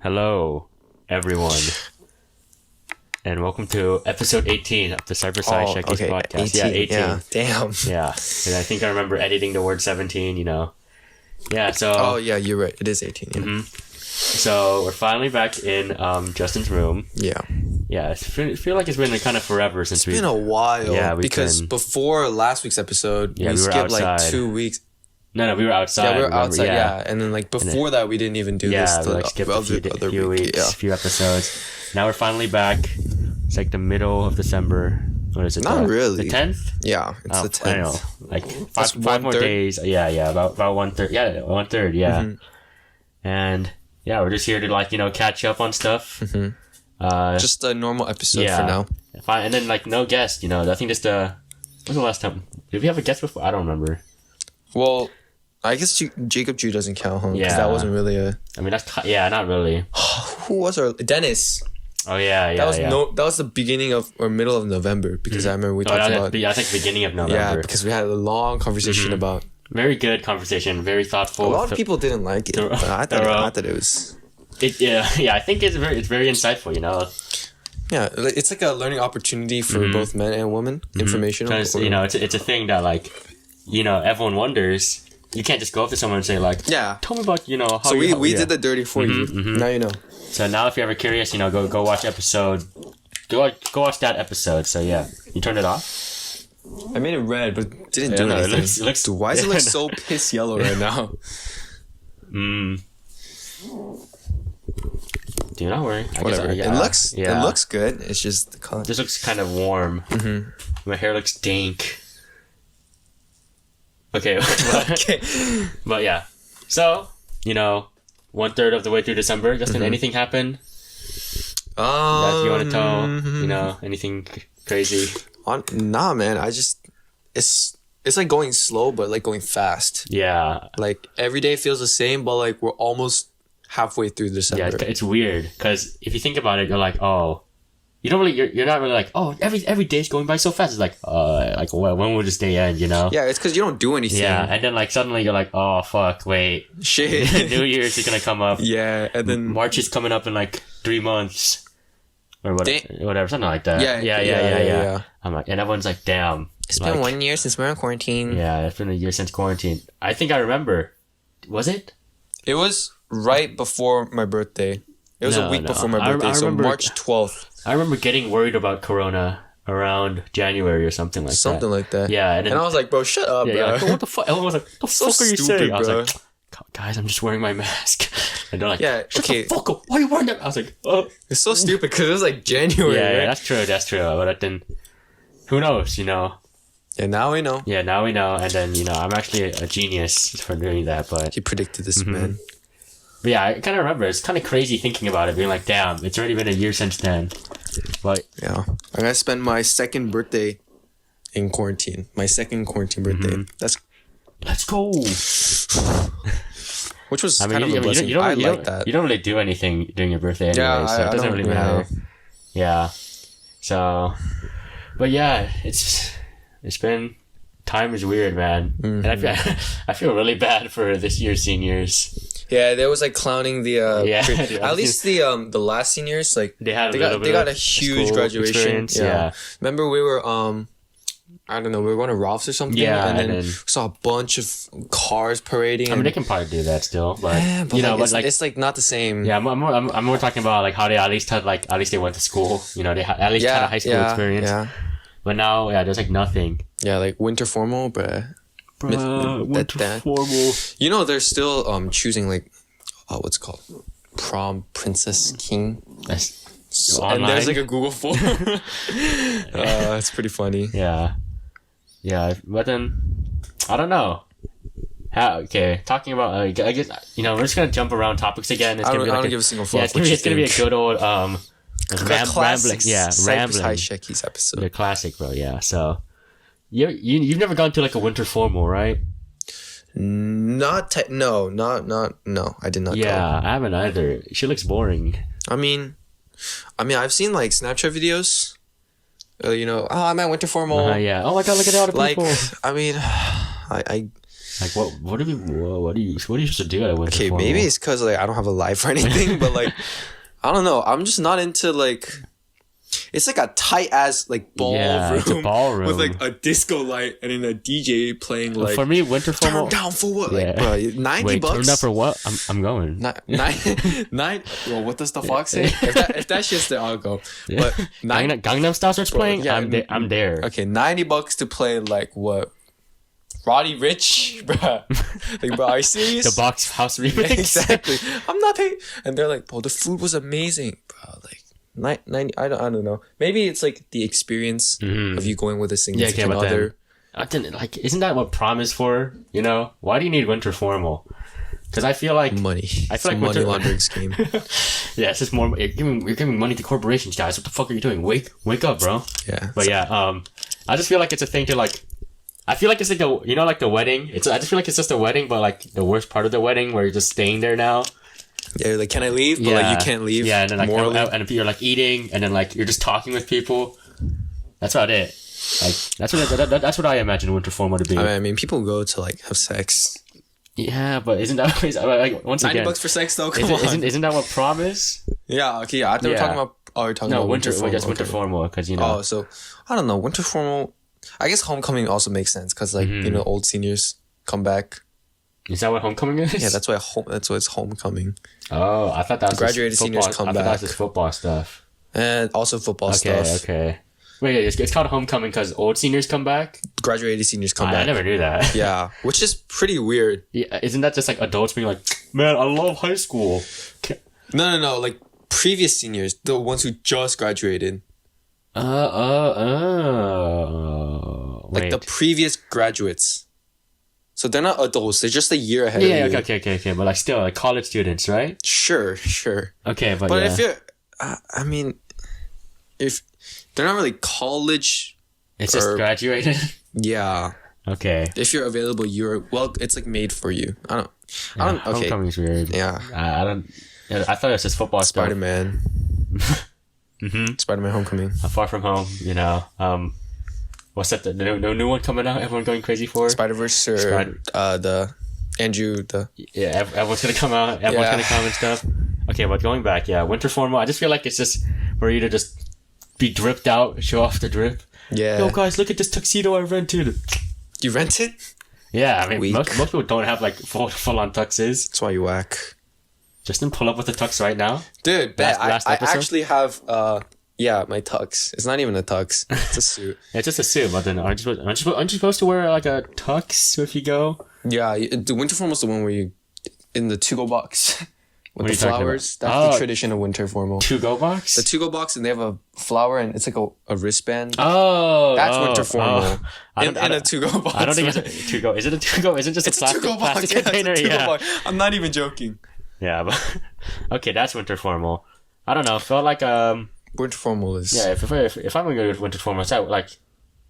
Hello, everyone, and welcome to episode 18 of the Cypress High Shekkis Podcast. 18. Yeah, damn. Yeah, and I think I remember editing the word 17, Yeah, so... Oh, yeah, you're right. It is 18, yeah. Mm-hmm. So, we're finally back in Justin's room. Yeah. Yeah, I feel like it's been kind of forever since It's been a while. Yeah, because before last week's episode, we skipped like 2 weeks. No, we were outside. Yeah, we were outside, yeah. And then like before that, we didn't even do this. Yeah, we skipped a few weeks, a few episodes. Now we're finally back. It's like the middle of December. What is it? Not really. The 10th? Yeah, it's the 10th. I know. Like five more days. Yeah, about 1/3. Yeah, 1/3, yeah. Mm-hmm. And yeah, we're just here to catch up on stuff. Mm-hmm. Just a normal episode for now. And then no guest, I think just when was the last time? Did we have a guest before? I don't remember. Well, I guess Jacob Jew doesn't count, huh? Because that wasn't really a... I mean, not really. Who was our... Dennis. Oh, yeah. That was the beginning of, or middle of November, because I remember we talked about... I think beginning of November. Yeah, because we had a long conversation about... Very good conversation, very thoughtful. A lot of people didn't like it, but I thought it was... I think it's very insightful, Yeah, it's like a learning opportunity for both men and women. Informational. Because, it's a thing that, everyone wonders... You can't just go up to someone and say tell me about how. So we did the dirty for you. Mm-hmm. Now you know. So now if you're ever curious, go watch episode. Go watch that episode. So yeah, you turned it off. I made it red, but didn't do anything. It looks Dude, why does it look so piss yellow right now? Do not worry. Whatever. It looks good. It's just the color. This looks kind of warm. Mm-hmm. My hair looks dank. Okay. But yeah. So, 1/3 of the way through December. Justin, anything happened? That you want to tell? Anything crazy? Nah, man. It's like going slow, but like going fast. Yeah. Like every day feels the same, but like we're almost halfway through December. Yeah, it's weird because if you think about it, you're like, oh. You're not really like, oh, every day's going by so fast. It's like when will this day end, Yeah, it's because you don't do anything. Yeah, and then suddenly you're like, oh, fuck, wait. Shit. New Year's is gonna come up. Yeah, and then... March is coming up in 3 months. Or whatever, something like that. Yeah. I'm like, and everyone's like, damn. It's been 1 year since we're in quarantine. Yeah, it's been a year since quarantine. I think I remember. Was it? It was right before my birthday. It was a week before my birthday, so March 12th. I remember getting worried about Corona around January or something like that. Something like that. Yeah. And I was like, bro, shut up, bro. Like, what the fuck? Everyone was like, what the fuck are you saying? I was like, guys, I'm just wearing my mask. And they're like, shut the fuck up. Why are you wearing that? I was like, oh. It's so stupid because it was January, right? Yeah, that's true. But then, who knows, Yeah, now we know. Yeah, now we know. And then, I'm actually a genius for doing that. But he predicted this, man. But yeah, I kind of remember. It's kind of crazy thinking about it, being like, damn, it's already been a year since then. But yeah, I'm gonna spend my second birthday in quarantine. My second quarantine birthday. Let's go. Which was kind of a blessing. I like that. You don't really do anything during your birthday anyway, so it doesn't really matter. Yeah. So, but yeah, it's been... Time is weird, man. And I feel really bad for this year's seniors. Yeah, there was clowning the at least the last seniors they got a huge graduation. Yeah. Remember we were I don't know, we were going to Ralph's or something. Yeah, and then we saw a bunch of cars parading. I mean, they can probably do that still, but it's not the same. Yeah, I'm more talking about how they at least they went to school. They at least had a high school experience. Yeah. But now, there's nothing. Yeah, winter formal, bruh. Winter formal. They're still choosing what's it called? Prom Princess King. And there's a Google form. It's pretty funny. Yeah, but then I don't know. Talking about I guess we're just gonna jump around topics again. I don't give a single fuck. Yeah, it's gonna be a good old rambling. Yeah, Cypress High Shekkis episode. The classic, bro. Yeah. So you've never gone to a winter formal, right? No, I did not. Yeah, I haven't either. She looks boring. I mean, I've seen Snapchat videos. I'm at winter formal. Yeah. Oh my god, look at all the people. I mean, Like what are you supposed to do at a winter formal? Okay, maybe it's because like I don't have a life or anything, but like I don't know. I'm just not into like. It's like a tight ass like ballroom, it's a ballroom with like a disco light and then a DJ playing like. For me, winter formal. Turn down for what? Yeah. Like, bro, $90. Turn down for what? I'm going. Nine. Well, what does the fox say? If that shit's there, I'll go. But Gangnam Style starts playing. Yeah, I'm there. Okay, $90 to play like what? Roddy Rich, bro. Like, bro, are you serious? The Box House remix. Exactly. I'm not paying. And they're like, bro, the food was amazing, bro. Like. 90, I don't know. Maybe it's like the experience of you going with a significant other. Like, isn't that what prom is for? You know, why do you need winter formal? Because I feel like money. I feel like money laundering scheme. Yeah, it's just more. You're giving money to corporations, guys. What the fuck are you doing? Wake up, bro. Yeah. But yeah, I just feel like it's a thing to like. I feel like it's like like the wedding. I just feel like it's just a wedding, but like the worst part of the wedding where you're just staying there now. Yeah, you're like, can I leave? But like, you can't leave. Yeah, and then like, and if you're like eating, and then like you're just talking with people. That's about it. Like that's what I imagine winter formal to be. I mean, people go to like have sex. Yeah, but isn't that like once again $90 for sex though? Come on, isn't that what prom is? Yeah. Okay. Yeah. I thought we were talking about. Oh, you're talking about winter formal. Just winter formal because you know. Oh, so I don't know. Winter formal. I guess homecoming also makes sense because like old seniors come back. Is that what homecoming is? Yeah, that's why it's homecoming. Oh, I thought that was graduated seniors come back. I thought that was just football stuff. And also football stuff. Okay. Wait, it's called homecoming because old seniors come back? Graduated seniors come back. I never knew that. Yeah, which is pretty weird. Yeah, isn't that just like adults being like, man, I love high school? No. Like previous seniors, the ones who just graduated. Like the previous graduates. So they're not adults. They're just a year ahead of you. Yeah, okay. But like still, like college students, right? Sure. Okay, but if you're... I mean, if... They're not really college... It's just graduated? Yeah. Okay. If you're available, it's like made for you. I don't... Okay. Homecoming's weird. Yeah. I thought it was just football Spider-Man. Mm-hmm. Spider-Man Homecoming. Far From Home, you know. What's that? The new one coming out? Everyone going crazy for? Spider-Verse or the Andrew the. Yeah, everyone's gonna come out. Everyone's gonna come and stuff. Okay, but going back, winter formal. I just feel like it's just for you to just be dripped out, show off the drip. Yeah. Yo, guys, look at this tuxedo I rented. You rented? Yeah, I mean, most people don't have like full on tuxes. That's why you whack. Justin, pull up with the tux right now. Dude, I actually have my tux. It's not even a tux. It's a suit. It's just a suit, but then aren't you supposed to wear like a tux if you go? Yeah, the winter formal is the one where you in the to-go box with the flowers. That's the tradition of winter formal. To-go box? The to-go box, and they have a flower, and it's like a wristband. Oh, that's winter formal. In a to-go box. I don't think it's a to-go. Is it a to-go? Is it just a plastic container? Yeah, box. I'm not even joking. Yeah, but okay, that's winter formal. I don't know. Felt like winter formal is if I'm gonna go to winter formal, it's like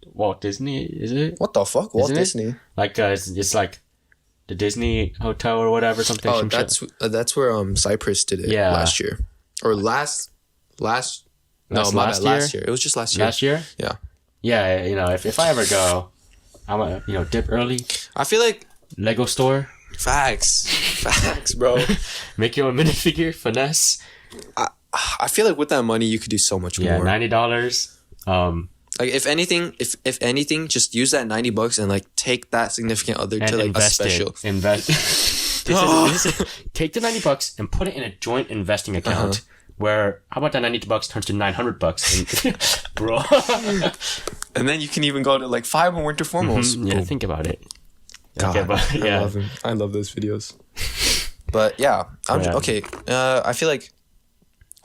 Walt Disney, is it? What the fuck, Walt Disney? Like it's like the Disney Hotel or whatever something. Oh, that's where Cypress did it last year or last. No, last year. It was just last year. Last year? Yeah. Yeah, you know, if I ever go, I'm gonna dip early. I feel like Lego store. Facts, bro. Make your own minifigure, finesse. I feel like with that money you could do so much more. Yeah, $90. Like if anything, just use that $90 and like take that significant other to like a special. Take the $90 and put it in a joint investing account. Where how about that $90 turns to $900, bro? And then you can even go to like 5 more winter formals. Mm-hmm. Yeah, think about it. God, okay, but yeah, I love him. I love those videos. But yeah, okay. I feel like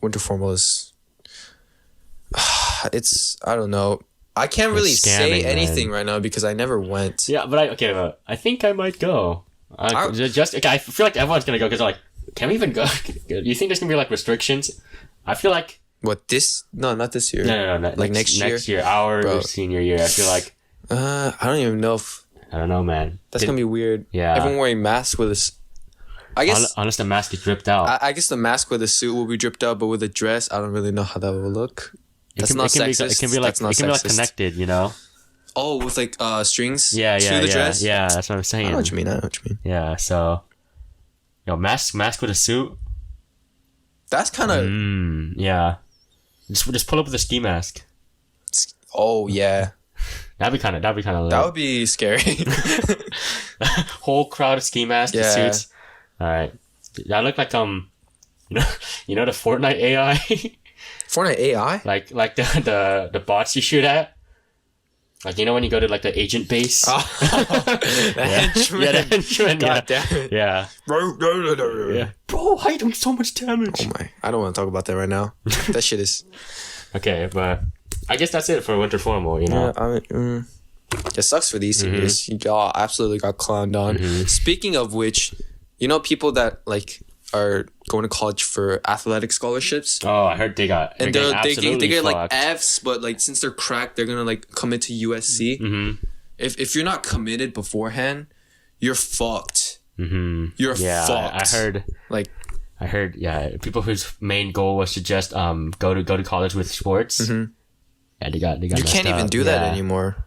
winter formal is. It's I don't know. I can't really say anything right now because I never went. Yeah, but I think I might go. I feel like everyone's gonna go because like, can we even go? You think there's gonna be like restrictions? I feel like No, not this year. No. Like next year, our senior year. I feel like. I don't even know if. I don't know, man. That's gonna be weird. Yeah. Everyone wearing masks with a. I guess unless the mask is dripped out. I guess the mask with a suit will be dripped out, but with a dress, I don't really know how that will look. That's not sexist. It can be like connected, you know. Oh, with like strings. Yeah, to the dress. Yeah, that's what I'm saying. I know what you mean. Yeah, so mask with a suit. That's kind of yeah. Just pull up with a ski mask. Oh yeah. That'd be kind of lit. That would be scary. Whole crowd of ski masks, suits. All right. That look like you know the Fortnite AI. Fortnite AI. Like the bots you shoot at. Like, you know when you go to like the agent base? Oh. The henchman. Yeah, the henchman. God damn it. Yeah. Yeah. Bro, how you doing so much damage? Oh my. I don't want to talk about that right now. That shit is... Okay, but I guess that's it for winter formal, you know? Yeah, it sucks for these seniors. Y'all absolutely got clowned on. Speaking of which, you know people that like are going to college for athletic scholarships? Oh, I heard they get like Fs, but like since they're cracked, they're gonna like commit to USC. If you're not committed beforehand, you're fucked. You're fucked. I heard people whose main goal was to just go to college with sports. Yeah, they got you can't even do that anymore.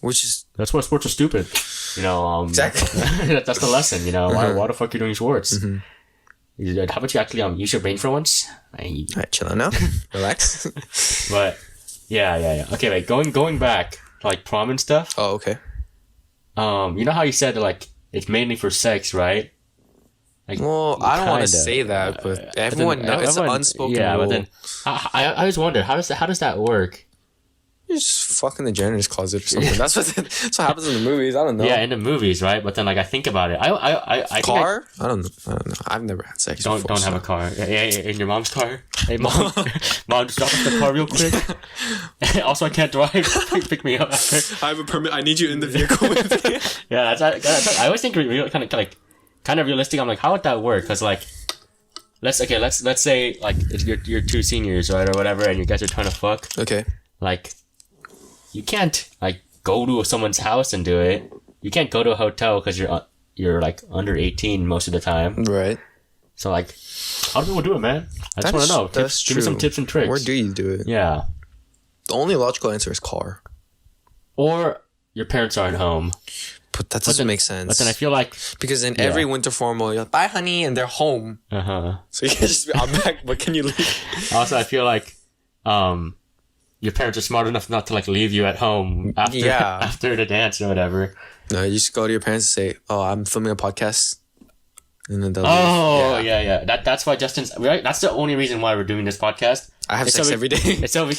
Which is that's why sports are stupid. You know, exactly. That's the lesson. You know, why the fuck are you doing sports? How about you actually use your brain for once? Alright, chill out now. Relax. But yeah. Okay, wait. Going back to like prom and stuff. Oh, okay. You know how you said like it's mainly for sex, right? Like, well, I don't want to say that, but everyone knows it's an unspoken rule. But then I always wonder how does that work? You're just fucking the janitor's closet or something. That's what happens in the movies. I don't know. Yeah, in the movies, right? But then like I think about it. I car? I don't know. I've never had sex. Don't have a car. Yeah, in your mom's car. Hey mom, just drop off the car real quick. Also, I can't drive. Pick me up after. I have a permit. I need you in the vehicle with me. Yeah, I always think kind of realistic. I'm like, how would that work? Because like, let's say like you're two seniors, right, or whatever, and you guys are trying to fuck. Okay. Like, you can't like go to someone's house and do it. You can't go to a hotel because you're like under 18 most of the time. Right. So like, how do people do it, man? I just want to know. Give me some tips and tricks. Where do you do it? Yeah. The only logical answer is car. Or your parents aren't home. But that doesn't make sense. But then I feel like... Because in every winter formal, you're like, bye, honey, and they're home. So you can just be, I'm back, but can you leave? Also, I feel like your parents are smart enough not to like leave you at home after the dance or whatever. No, you just go to your parents and say, oh, I'm filming a podcast. And then they'll leave. Yeah. That's why Justin's... Right? That's the only reason why we're doing this podcast. I have sex every day. It's so we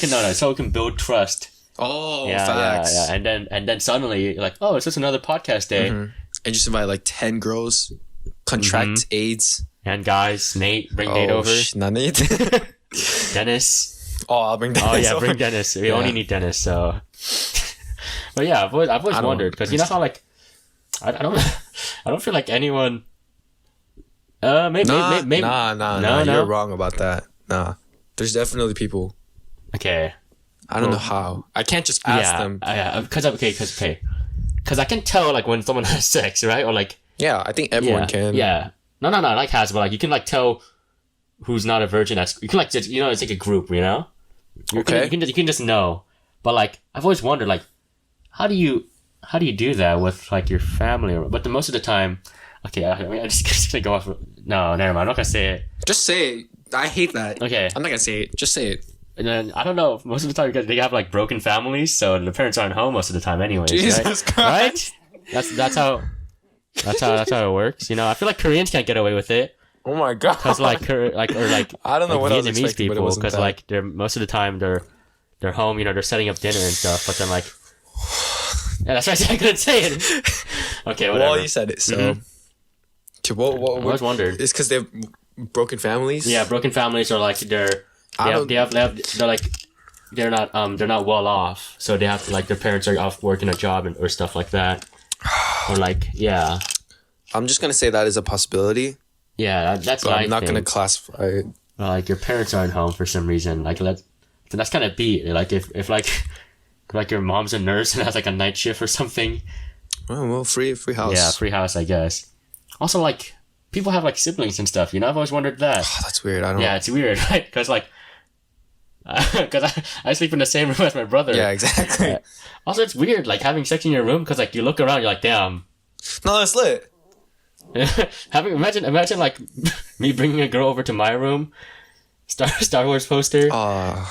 can build trust. Oh, facts. Yeah. And then suddenly you're like, oh, it's just another podcast day. And just invite like 10 girls, contract AIDS. And guys, Nate, bring Nate over. Not Nate. Dennis. Oh, I'll bring Dennis over. Bring Dennis. We only need Dennis, so. But yeah, I've always wondered, because you know how like, I don't feel like anyone. Maybe. Nah, you're wrong about that. Nah. There's definitely people. Okay. I don't know how. I can't just ask them. Because I can tell like when someone has sex, right? Or like. Yeah, I think everyone can. Yeah. No, like has, but like you can like tell who's not a virgin. You can like just, it's like a group, you know. You can just know. But like I've always wondered like, how do you do that with like your family? But most of the time, okay, I'm just gonna go off. No, never mind. I'm not gonna say it. Just say it. I hate that. Okay. I'm not gonna say it. Just say it. And then, I don't know, most of the time they have like broken families, so the parents aren't home most of the time anyways, Jesus Christ. Right? That's how it works, you know? I feel like Koreans can't get away with it. Oh my god. Cause like I don't know what Vietnamese I was expecting, people, because like they're most of the time they're home, they're setting up dinner and stuff, but then like, yeah, that's why I couldn't say it. Okay, whatever. Well, you said it, so. What, I always wondered. It's because they have broken families? Yeah, broken families, or like they're not well off, so they have to like their parents are off working a job or stuff like that, or like I'm just gonna say that is a possibility. Yeah, that's. But I'm not gonna classify it. Like your parents aren't home for some reason. Like that's kind of beat. Like if like your mom's a nurse and has like a night shift or something. Oh well, free house. Yeah, free house, I guess. Also, like people have like siblings and stuff. I've always wondered that. Oh, that's weird. I don't. Yeah, it's weird, right? Because like. Because I sleep in the same room as my brother. Yeah, exactly. Also, it's weird, like, having sex in your room, because, like, you look around, you're like, damn. No, that's lit. Imagine, like, me bringing a girl over to my room, Star Wars poster. Hella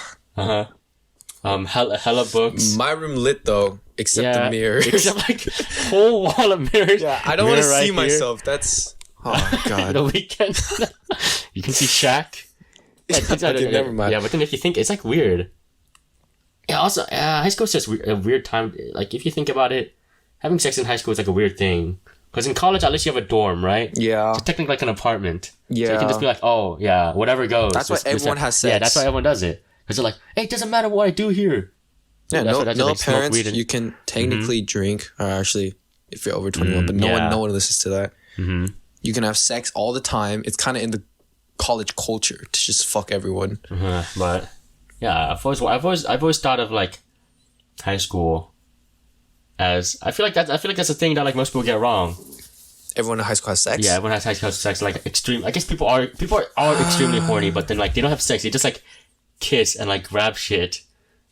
books. My room lit, though, except the mirrors. Except, like, whole wall of mirrors. Yeah, I don't want to see myself. That's... Oh, God. The Weeknd. You can see Shaq. Okay, never mind. Yeah, but then if you think, it's, like, weird. Yeah, also, high school is just a weird time. Like, if you think about it, having sex in high school is, like, a weird thing. Because in college, at least you have a dorm, right? Yeah. It's technically like an apartment. Yeah. So you can just be like, oh, yeah, whatever goes. That's why everyone has sex. Yeah, that's why everyone does it. Because they're like, hey, it doesn't matter what I do here. Yeah, no parents, you can technically drink, or actually, if you're over 21, but no one listens to that. Mm-hmm. You can have sex all the time. It's kind of in the college culture to just fuck everyone. But... Yeah, I've always thought of like high school as I feel like that's a thing that like most people get wrong. Everyone in high school has sex. Yeah, everyone has high school sex. Like extreme. I guess people are extremely horny, but then like they don't have sex. They just like kiss and like grab shit.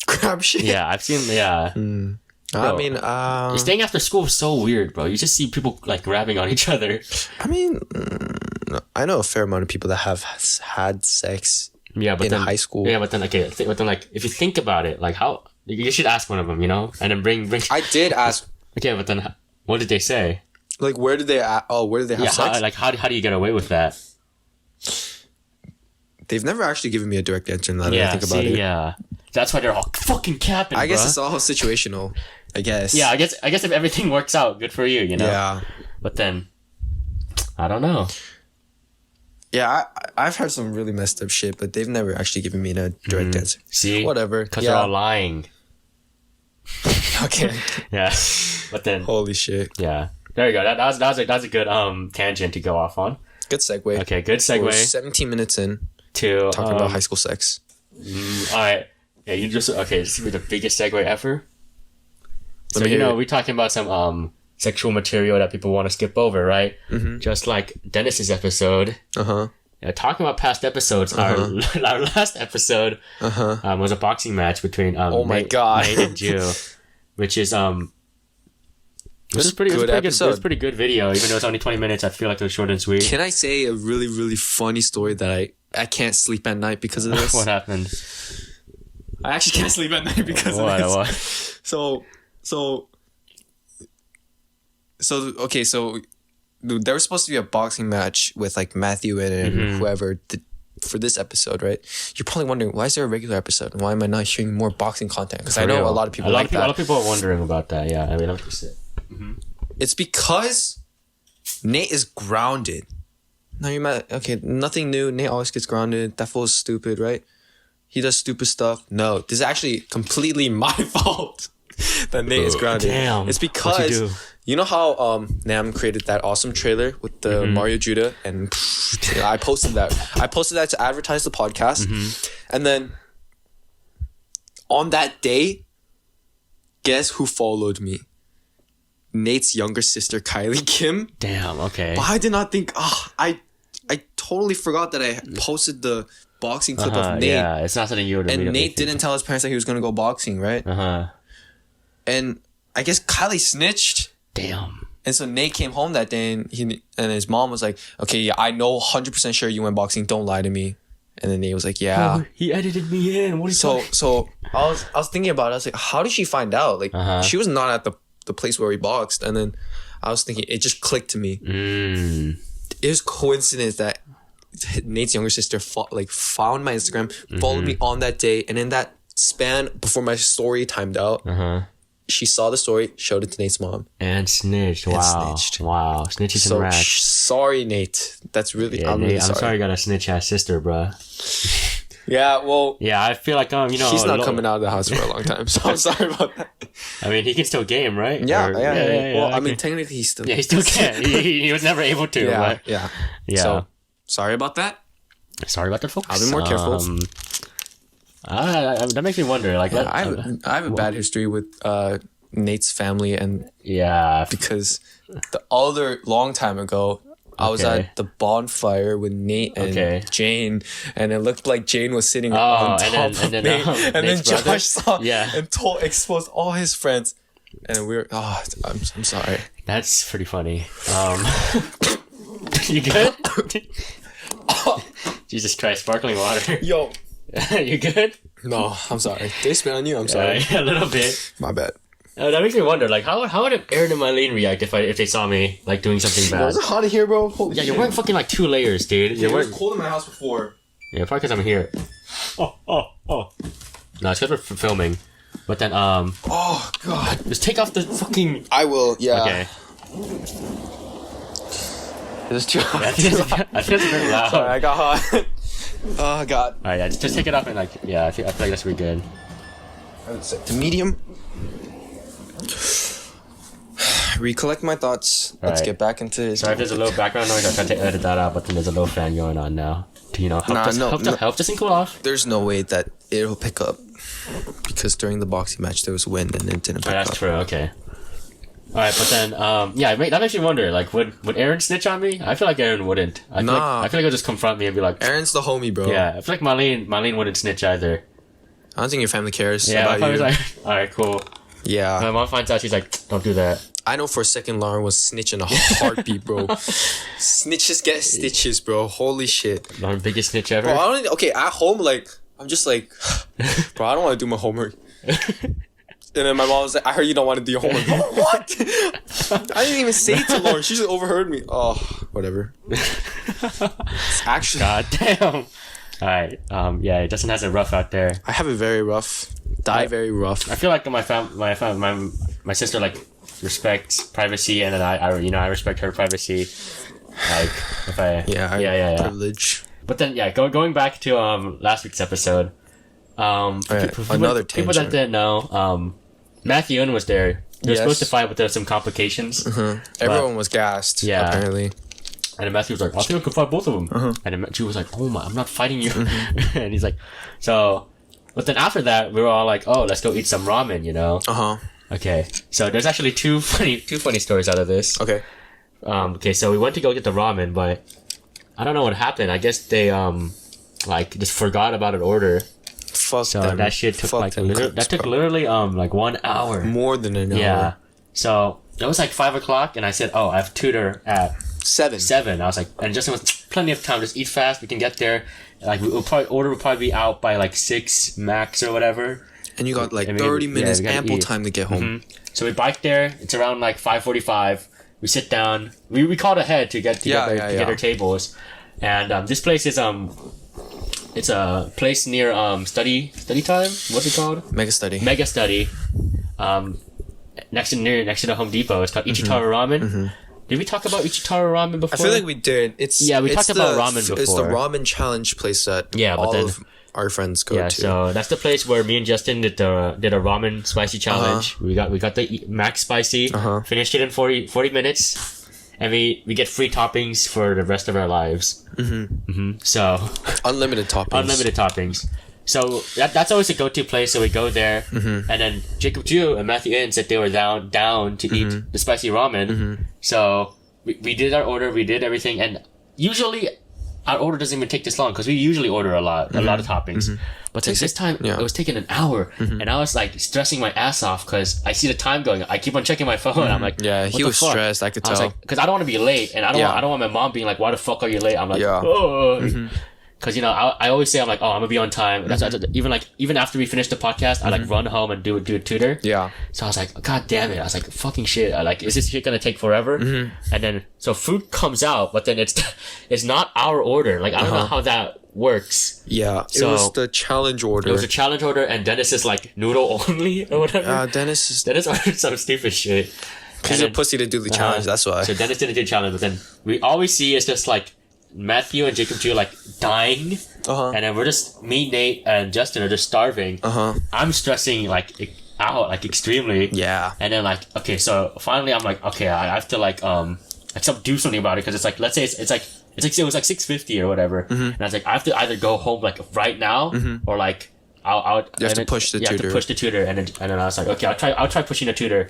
Grab shit. Yeah, I've seen. Yeah. Bro, I mean, staying after school is so weird, bro. You just see people like grabbing on each other. I mean, I know a fair amount of people that have had sex. Yeah, but in high school. Yeah, but then like if you think about it, like how you should ask one of them, you know, and then bring. I did ask. Okay, but then what did they say? Like where did they have sex? How do you get away with that? They've never actually given me a direct answer. Now that I think about it. Yeah, that's why they're all fucking capping. I guess it's all situational. I guess. Yeah, I guess if everything works out, good for you, you know. Yeah. But then, I don't know. Yeah, I've heard some really messed up shit, but they've never actually given me a direct answer. See? Whatever. Because they're all lying. Okay. Yeah. But then... Holy shit. Yeah. There you go. That's a good tangent to go off on. Good segue. Okay, good segue. We're 17 minutes in to... talking about high school sex. Alright. Yeah, you just... Okay, this is the biggest segue ever. So, we're talking about some... sexual material that people want to skip over, right? Mm-hmm. Just like Dennis's episode. Talking about past episodes, our last episode was a boxing match between Nate and Jew, which is it was a pretty good video, even though it's only 20 minutes. I feel like it was short and sweet. Can I say a really, really funny story that I can't sleep at night because of this? What happened? I actually can't sleep at night because of this. What? So there was supposed to be a boxing match with like Matthew in it and whoever for this episode, right? You're probably wondering, why is there a regular episode and why am I not hearing more boxing content? Because I know a lot of people like that. A lot of people are wondering about that. Yeah, I mean, 100%. It's because Nate is grounded. Now you're mad. Okay, nothing new. Nate always gets grounded. That fool's stupid, right? He does stupid stuff. No, this is actually completely my fault that Nate is grounded. Damn. It's because you know how Nam created that awesome trailer with the Mario Judah, and I posted that. I posted that to advertise the podcast, and then on that day, guess who followed me? Nate's younger sister, Kylie Kim. Damn. Okay. But I did not think. I totally forgot that I posted the boxing clip of Nate. Yeah, it's not something you would. And Nate didn't tell his parents that he was gonna go boxing, right? And I guess Kylie snitched. Damn. And so Nate came home that day, and his mom was like, "Okay, yeah, I know 100% sure you went boxing. Don't lie to me." And then Nate was like, "Yeah." Oh, he edited me in. What are you talking? So I was thinking about it. I was like, how did she find out? Like, she was not at the place where we boxed. And then I was thinking, it just clicked to me. It was coincidence that Nate's younger sister found my Instagram, followed me on that day, and in that span before my story timed out, she saw the story, showed it to Nate's mom, and snitched. Wow, wow, snitches and rats. Sorry, Nate. That's really. Yeah, Nate, I'm sorry. You got a snitch ass sister, bruh. Yeah, well. Yeah, I feel like she's not coming out of the house for a long time, so I'm sorry about that. I mean, he can still game, right? Yeah. Well, I mean, technically, he still. Yeah, he still can. he was never able to. Yeah, but, yeah. So, sorry about that. Sorry about that, folks. I'll be more careful. That makes me wonder. Like, I have a bad history with Nate's family, and yeah, because the other long time ago, I was at the bonfire with Nate and Jane, and it looked like Jane was sitting on top of Nate, and then Josh saw and exposed all his friends, and we were I'm sorry. That's pretty funny. You good? Jesus Christ, sparkling water. Yo. You good? No, I'm sorry. They spit on you? I'm sorry. A little bit. My bad. That makes me wonder, like, how would Aaron and Mylene react if they saw me, like, doing something bad? Was it hot in here, bro? Holy shit. You're wearing fucking, like, 2 layers, dude. Yeah, it was cold in my house before. Yeah, probably because I'm here. Oh. No, it's because we're filming. But then, oh, God. Just take off the fucking... I will, yeah. Okay. It's too hot. I think it's very loud. Sorry, I got hot. Oh, God. Alright, yeah, just take it off and, like, yeah, I feel like that's pretty good. I would set to medium. Recollect my thoughts. Let's get back into this. Sorry if there's a little background noise. I tried to edit that out, but then there's a little fan going on now. To, help this thing cool off. There's no way that it'll pick up. Because during the boxing match, there was wind and it didn't pick up. That's true, okay. Alright, but then, that makes me wonder, like, would Aaron snitch on me? I feel like Aaron wouldn't. I feel like he'll just confront me and be like... Aaron's the homie, bro. Yeah, I feel like Mylene wouldn't snitch either. I don't think your family cares about you. Like, alright, cool. Yeah. My mom finds out, she's like, don't do that. I know for a second Lauren was snitching a heartbeat, bro. Snitches get stitches, bro. Holy shit. Lauren, biggest snitch ever? Bro, at home, like, I'm just like, bro, I don't want to do my homework. And then my mom was like, I heard you don't want to do your homework. Oh, what? I didn't even say it to Lauren. She just overheard me. Oh, whatever. It's actually... God damn. Alright, Justin has it rough out there. I have it very rough. Very rough. I feel like my sister, like, respects privacy, and then I respect her privacy. Like, if I... Yeah. Privilege. But then, going back to last week's episode. Another tangent. People that didn't know, Matthew was there. They were supposed to fight, but there were some complications. Everyone was gassed, apparently. And then Matthew was like, I think I could fight both of them. And then she was like, oh my, I'm not fighting you. And he's like, so... But then after that, we were all like, oh, let's go eat some ramen, you know? Okay, so there's actually two funny stories out of this. Okay. So we went to go get the ramen, but I don't know what happened. I guess they, just forgot about an order. Fuck so them. That shit took literally 1 hour. More than an hour. Yeah. So it was like 5 o'clock, and I said, "Oh, I have tutor at 7." I was like, and Justin was plenty of time. Just eat fast. We can get there. Like order will probably be out by like 6 max or whatever. And you got like 30 minutes, ample time to get home. So we bike there. It's around like 5:45. We sit down. We called ahead to get our tables, and this place is it's a place near study time. What's it called? Mega Study. Next to the Home Depot. It's called Ichitaro Ramen. Did we talk about Ichitaro Ramen before? I feel like we did. We talked about ramen before. It's the ramen challenge place that of our friends go to. So that's the place where me and Justin did a ramen spicy challenge. We got the max spicy. Finished it in 40 minutes, and we get free toppings for the rest of our lives. So unlimited toppings. So that's always a go-to place. So we go there, and then Jacob Ju and Matthew In said they were down to eat the spicy ramen. So we did our order, we did everything, and usually our order doesn't even take this long because we usually order a lot of toppings. But this time it was taking an hour, and I was like stressing my ass off because I see the time going. I keep on checking my phone. I'm like, he was stressed. I could tell. Because I don't want to be late, and I don't want my mom being like, "Why the fuck are you late?" I'm like, oh. Because I always say I'm like, oh, I'm gonna be on time. That's even after we finish the podcast, I like run home and do a tutor. Yeah. So I was like, God damn it! I was like, fucking shit! Is this shit gonna take forever? And then so food comes out, but then it's not our order. Like I don't know how that works. Yeah. So, it was the challenge order. It was a challenge order, and Dennis is like noodle only or whatever. Dennis ordered some stupid shit. He's a pussy to do the challenge. That's why. So Dennis didn't do the challenge, but then we always see is just like Matthew and Jacob Ju like dying, and then we're just me, Nate, and Justin are just starving. I'm stressing like out like extremely. Yeah. And then like okay, so finally I'm like okay, I have to like do something about it because it's like let's say it was like 6:50 or whatever, and I was like I have to either go home like right now or like You have to push the tutor. You have to push the tutor, and then I was like, okay, I'll try pushing the tutor.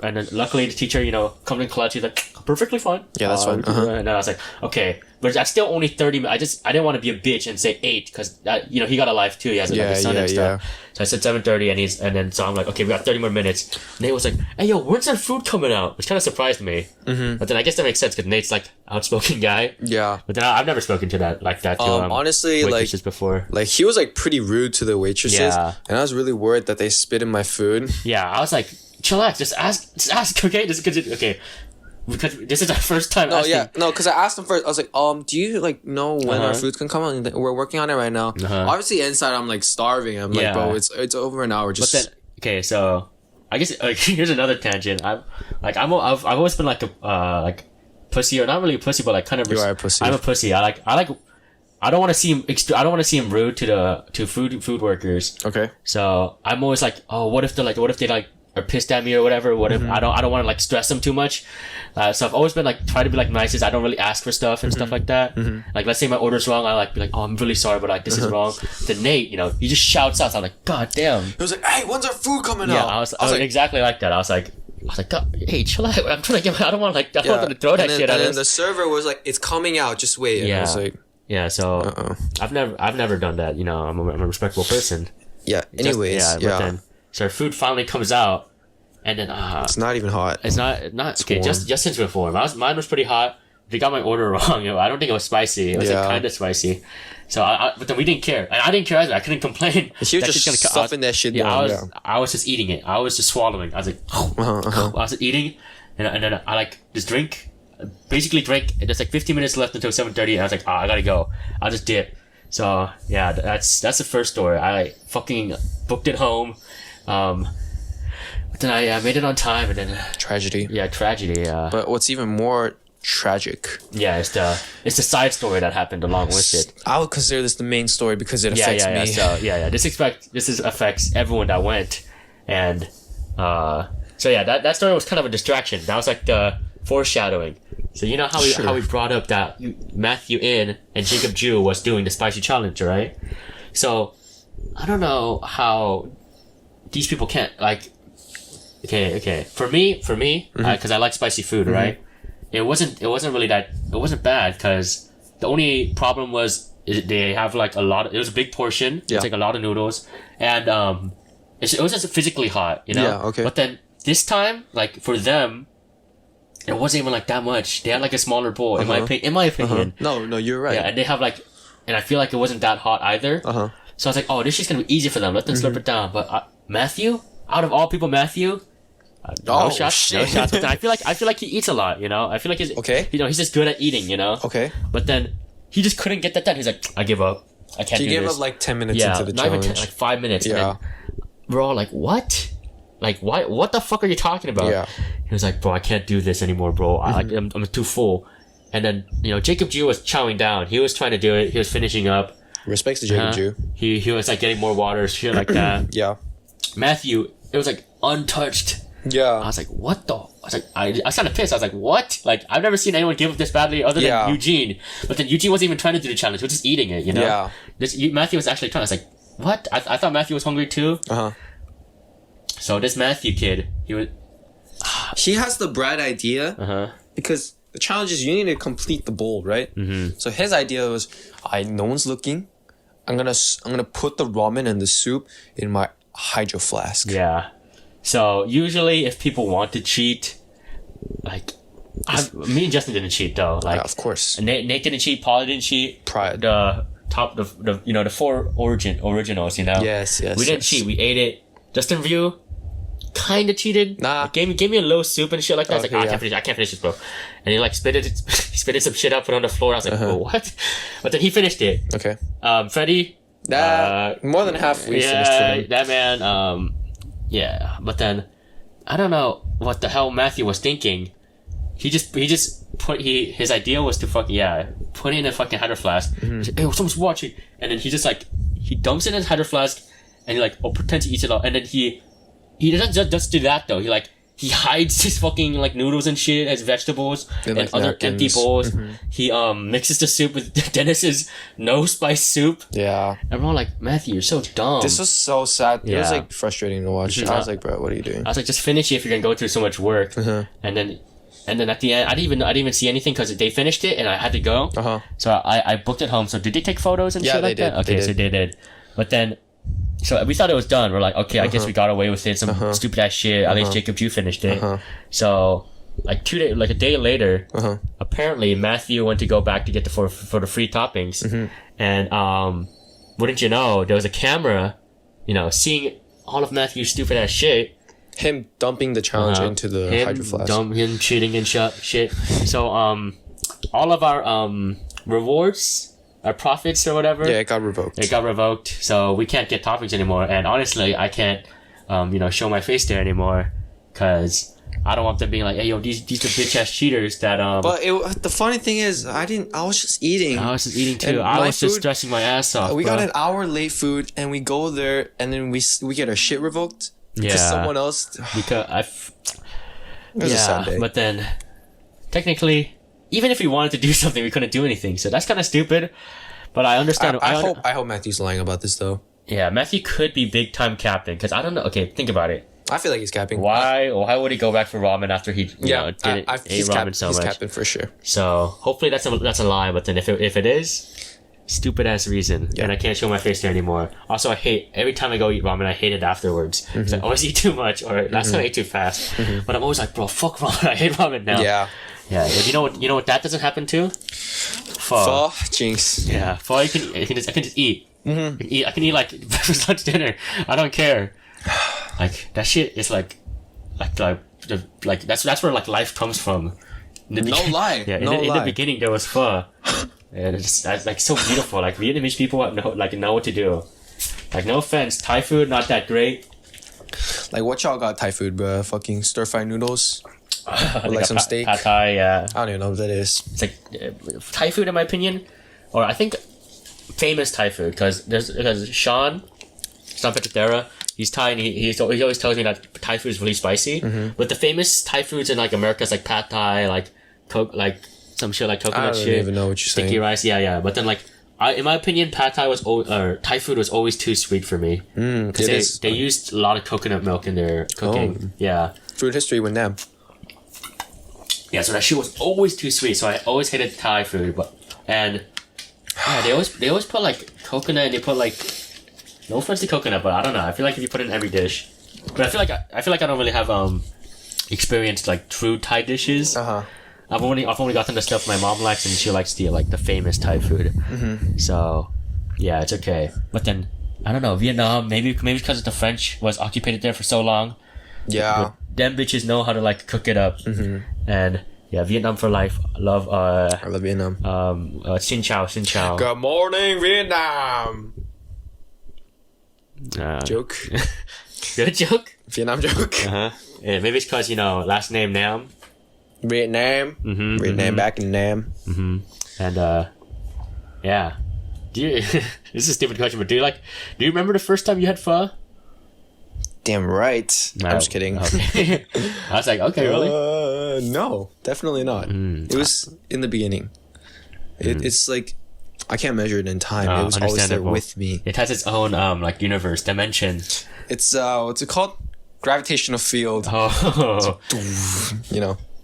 And then luckily the teacher, come in clutch. He's like, perfectly fine. Yeah, that's fine. And then I was like, okay, but that's still only 30 minutes. I didn't want to be a bitch and say 8 because he got a life too. He has a son and stuff. Yeah. So I said 7:30, so I'm like, okay, we got 30 more minutes. Nate was like, hey yo, when's our food coming out? Which kind of surprised me. But then I guess that makes sense because Nate's like outspoken guy. Yeah. But then I've never spoken to that to honestly, waitresses before. Like he was like pretty rude to the waitresses. Yeah. And I was really worried that they spit in my food. Yeah, I was like, chillax, just ask, okay? Because this is our first time asking. Because I asked them first. I was like, do you like know when our food's gonna come out? And we're working on it right now. Obviously inside I'm like starving. I'm like, bro, it's over an hour. Just. But then, okay, so I guess here's another tangent. I've always been like a pussy, or not really a pussy, but like kind of. You are a pussy. I'm a pussy. I don't want to seem rude to food workers. Okay. So I'm always like, oh, what if they are pissed at me or whatever? What if I don't want to like stress them too much? So I've always been like try to be like nicest. I don't really ask for stuff and stuff like that. Like let's say my order's wrong, I like be like, oh, I'm really sorry, but like this is wrong. Then Nate, he just shouts out. So I'm like, god damn. He was like, hey, when's our food coming out? Yeah, I was like exactly like that. I was like, God, hey, chill out. I'm trying to get. I don't want to throw that shit at us. And then the server was like, it's coming out. Just wait. And I was like. Yeah, so I've never done that. I'm a respectable person. Yeah. Anyways, But then, so our food finally comes out, and then it's not even hot. It's not okay. Warm. Just since before, mine was pretty hot. They got my order wrong. I don't think it was spicy. It was like kind of spicy. So but then we didn't care, and I didn't care either. I couldn't complain. She was just stuffing that shit down. I was just eating it. I was just swallowing. I was like, I was just eating, and then I like just drink. Basically drank. There's like 15 minutes left until 7:30, and I was like, I gotta go. I'll just dip. So yeah, that's the first story. I fucking booked it home, but then I made it on time, and then tragedy. Yeah, tragedy. But what's even more tragic? Yeah, it's the side story that happened along with it. I would consider this the main story because it affects me. So this affects everyone that went, and so yeah, that story was kind of a distraction. That was like the foreshadowing. So you know how we brought up that Matthew In and Jacob Jew was doing the spicy challenge, right? So I don't know how these people can't like. Okay. For me, because I like spicy food, right? It wasn't really that. It wasn't bad because the only problem was they have like a lot. It was a big portion. Yeah. It's like a lot of noodles, and it was just physically hot, Yeah. Okay. But then this time, like for them. It wasn't even like that much. They had like a smaller bowl, in my opinion. No, you're right. Yeah, and they have like, and I feel like it wasn't that hot either. So I was like, oh, this is gonna be easy for them. Let them slurp it down. But Matthew, out of all people, Matthew, no shots. But I feel like he eats a lot. I feel like he's okay. He's just good at eating. Okay. But then he just couldn't get that done. He's like, I give up. I can't do this. He gave up like 10 minutes into the challenge. Not even 10, like 5 minutes. Yeah. And then we're all like, what? Like, why? What the fuck are you talking about? Yeah. He was like, bro, I can't do this anymore, bro. I'm too full. And then, Jacob Jew was chowing down. He was trying to do it. He was finishing up. Respects to Jacob Jew. He was like getting more water, shit like that. Yeah. Matthew, it was like untouched. Yeah. I was like, what the? I was like, I was kind of pissed. I was like, what? Like, I've never seen anyone give up this badly other than Eugene. But then Eugene wasn't even trying to do the challenge. He was just eating it, Yeah. Matthew was actually trying. I was like, what? I thought Matthew was hungry too. So this Matthew kid, he has the bright idea because the challenge is you need to complete the bowl, right? So his idea was, no one's looking. I'm gonna put the ramen and the soup in my hydro flask. Yeah. So usually, if people want to cheat, like me and Justin didn't cheat though. Like of course, Nate didn't cheat. Paul didn't cheat. The the 4 originals. Yes. We didn't cheat. We ate it. Justin View kind of cheated. Nah. Gave me a little soup and shit like that. I was like, I can't finish this, bro. And he like spitted some shit out, put it on the floor. I was like, oh, what? But then he finished it. Okay. Freddie. More than half we finished it. That man. Yeah. But then, I don't know what the hell Matthew was thinking. He just put his idea was to put it in a fucking hydro flask. He's like, hey, someone's watching. And then he just like, he dumps it in his hydro flask and he like, pretend to eat it all. And then he doesn't just do that though. he hides his fucking like noodles and shit as vegetables and like other napkins. Empty bowls. He mixes the soup with Dennis's no spice soup. Yeah. And we're all like, Matthew, you're so dumb. This was so sad. It was like frustrating to watch. I was like, bro, what are you doing? I was like, just finish it if you're gonna go through so much work. And then at the end, I didn't even see anything because they finished it and I had to go. So I booked it home. So did they take photos and shit like that? Okay, so they did. But then, so we thought it was done. We're like, okay, I guess we got away with it. Some stupid ass shit. At least Jacob, you finished it. So like a day later, apparently Matthew went to go back to get for the free toppings, and wouldn't you know, there was a camera, seeing all of Matthew's stupid ass shit. Him dumping the challenge into the hydro flask. Him cheating and shit. So all of our rewards. Our profits or whatever. Yeah, it got revoked. So we can't get toppings anymore. And honestly, I can't, show my face there anymore, because I don't want them being like, hey, yo, these are bitch ass cheaters that. But the funny thing is, I was just eating. I was just eating too. I was just stressing my ass off. We got an hour late food, and we go there, and then we get our shit revoked because someone else. Because it was a sad day. But then, technically, even if we wanted to do something, we couldn't do anything. So that's kind of stupid. But I understand. I hope Matthew's lying about this, though. Yeah, Matthew could be big time captain, because I don't know. Okay, think about it. I feel like he's capping. Why would he go back for ramen after he ate ramen so much? He's capping for sure. So hopefully that's a lie. But then if it is, stupid ass reason, and I can't show my face there anymore. Also, I hate every time I go eat ramen. I hate it afterwards. So I always eat too much, or last time I ate too fast. But I'm always like, bro, fuck ramen. I hate ramen now. Yeah. You know what that doesn't happen to? Pho. Jinx. Yeah, pho. I can just eat. I can eat like breakfast, lunch, dinner. I don't care. Like that shit is like that's where like life comes from. No lie. Yeah. In the beginning there was pho, and it's like so beautiful. Like Vietnamese people know what to do. Like no offense, Thai food not that great. Like what y'all got Thai food, bro? Fucking stir fried noodles. Like some steak. Pad Thai, yeah. I don't even know what that is. It's like Thai food, in my opinion, or I think famous Thai food, because Sean Petitera, he's Thai, and he always tells me that Thai food is really spicy. But the famous Thai foods in like America is like Pad Thai, like some shit like coconut shit. I don't even know what you're saying. Sticky rice, yeah. But then in my opinion, Pad Thai Thai food was always too sweet for me. Because they used a lot of coconut milk in their cooking. Yeah. Food history with them. Yeah, so that shit was always too sweet, so I always hated Thai food. They always put like coconut, and they put like, no offense to coconut, but I don't know. I feel like if you put it in every dish, but I feel like I don't really have experienced like true Thai dishes. I've only gotten the stuff my mom likes, and she likes the famous Thai food. So yeah, it's okay. But then I don't know, Vietnam, maybe because the French was occupied there for so long. Yeah. Them bitches know how to like cook it up. And yeah, Vietnam for life. I love Vietnam. Xin chào. Good morning, Vietnam. Joke. Good joke. Vietnam joke. Yeah, maybe it's because last name Nam. Vietnam. Vietnam back in Nam. And yeah. This is a stupid question, but do you remember the first time you had pho? Damn right. No, I'm just kidding. Okay. I was like, okay, really? No, definitely not. It was in the beginning. It's like, I can't measure it in time. It was always there with me. It has its own universe, dimension. It's what's it called? Gravitational field. Oh.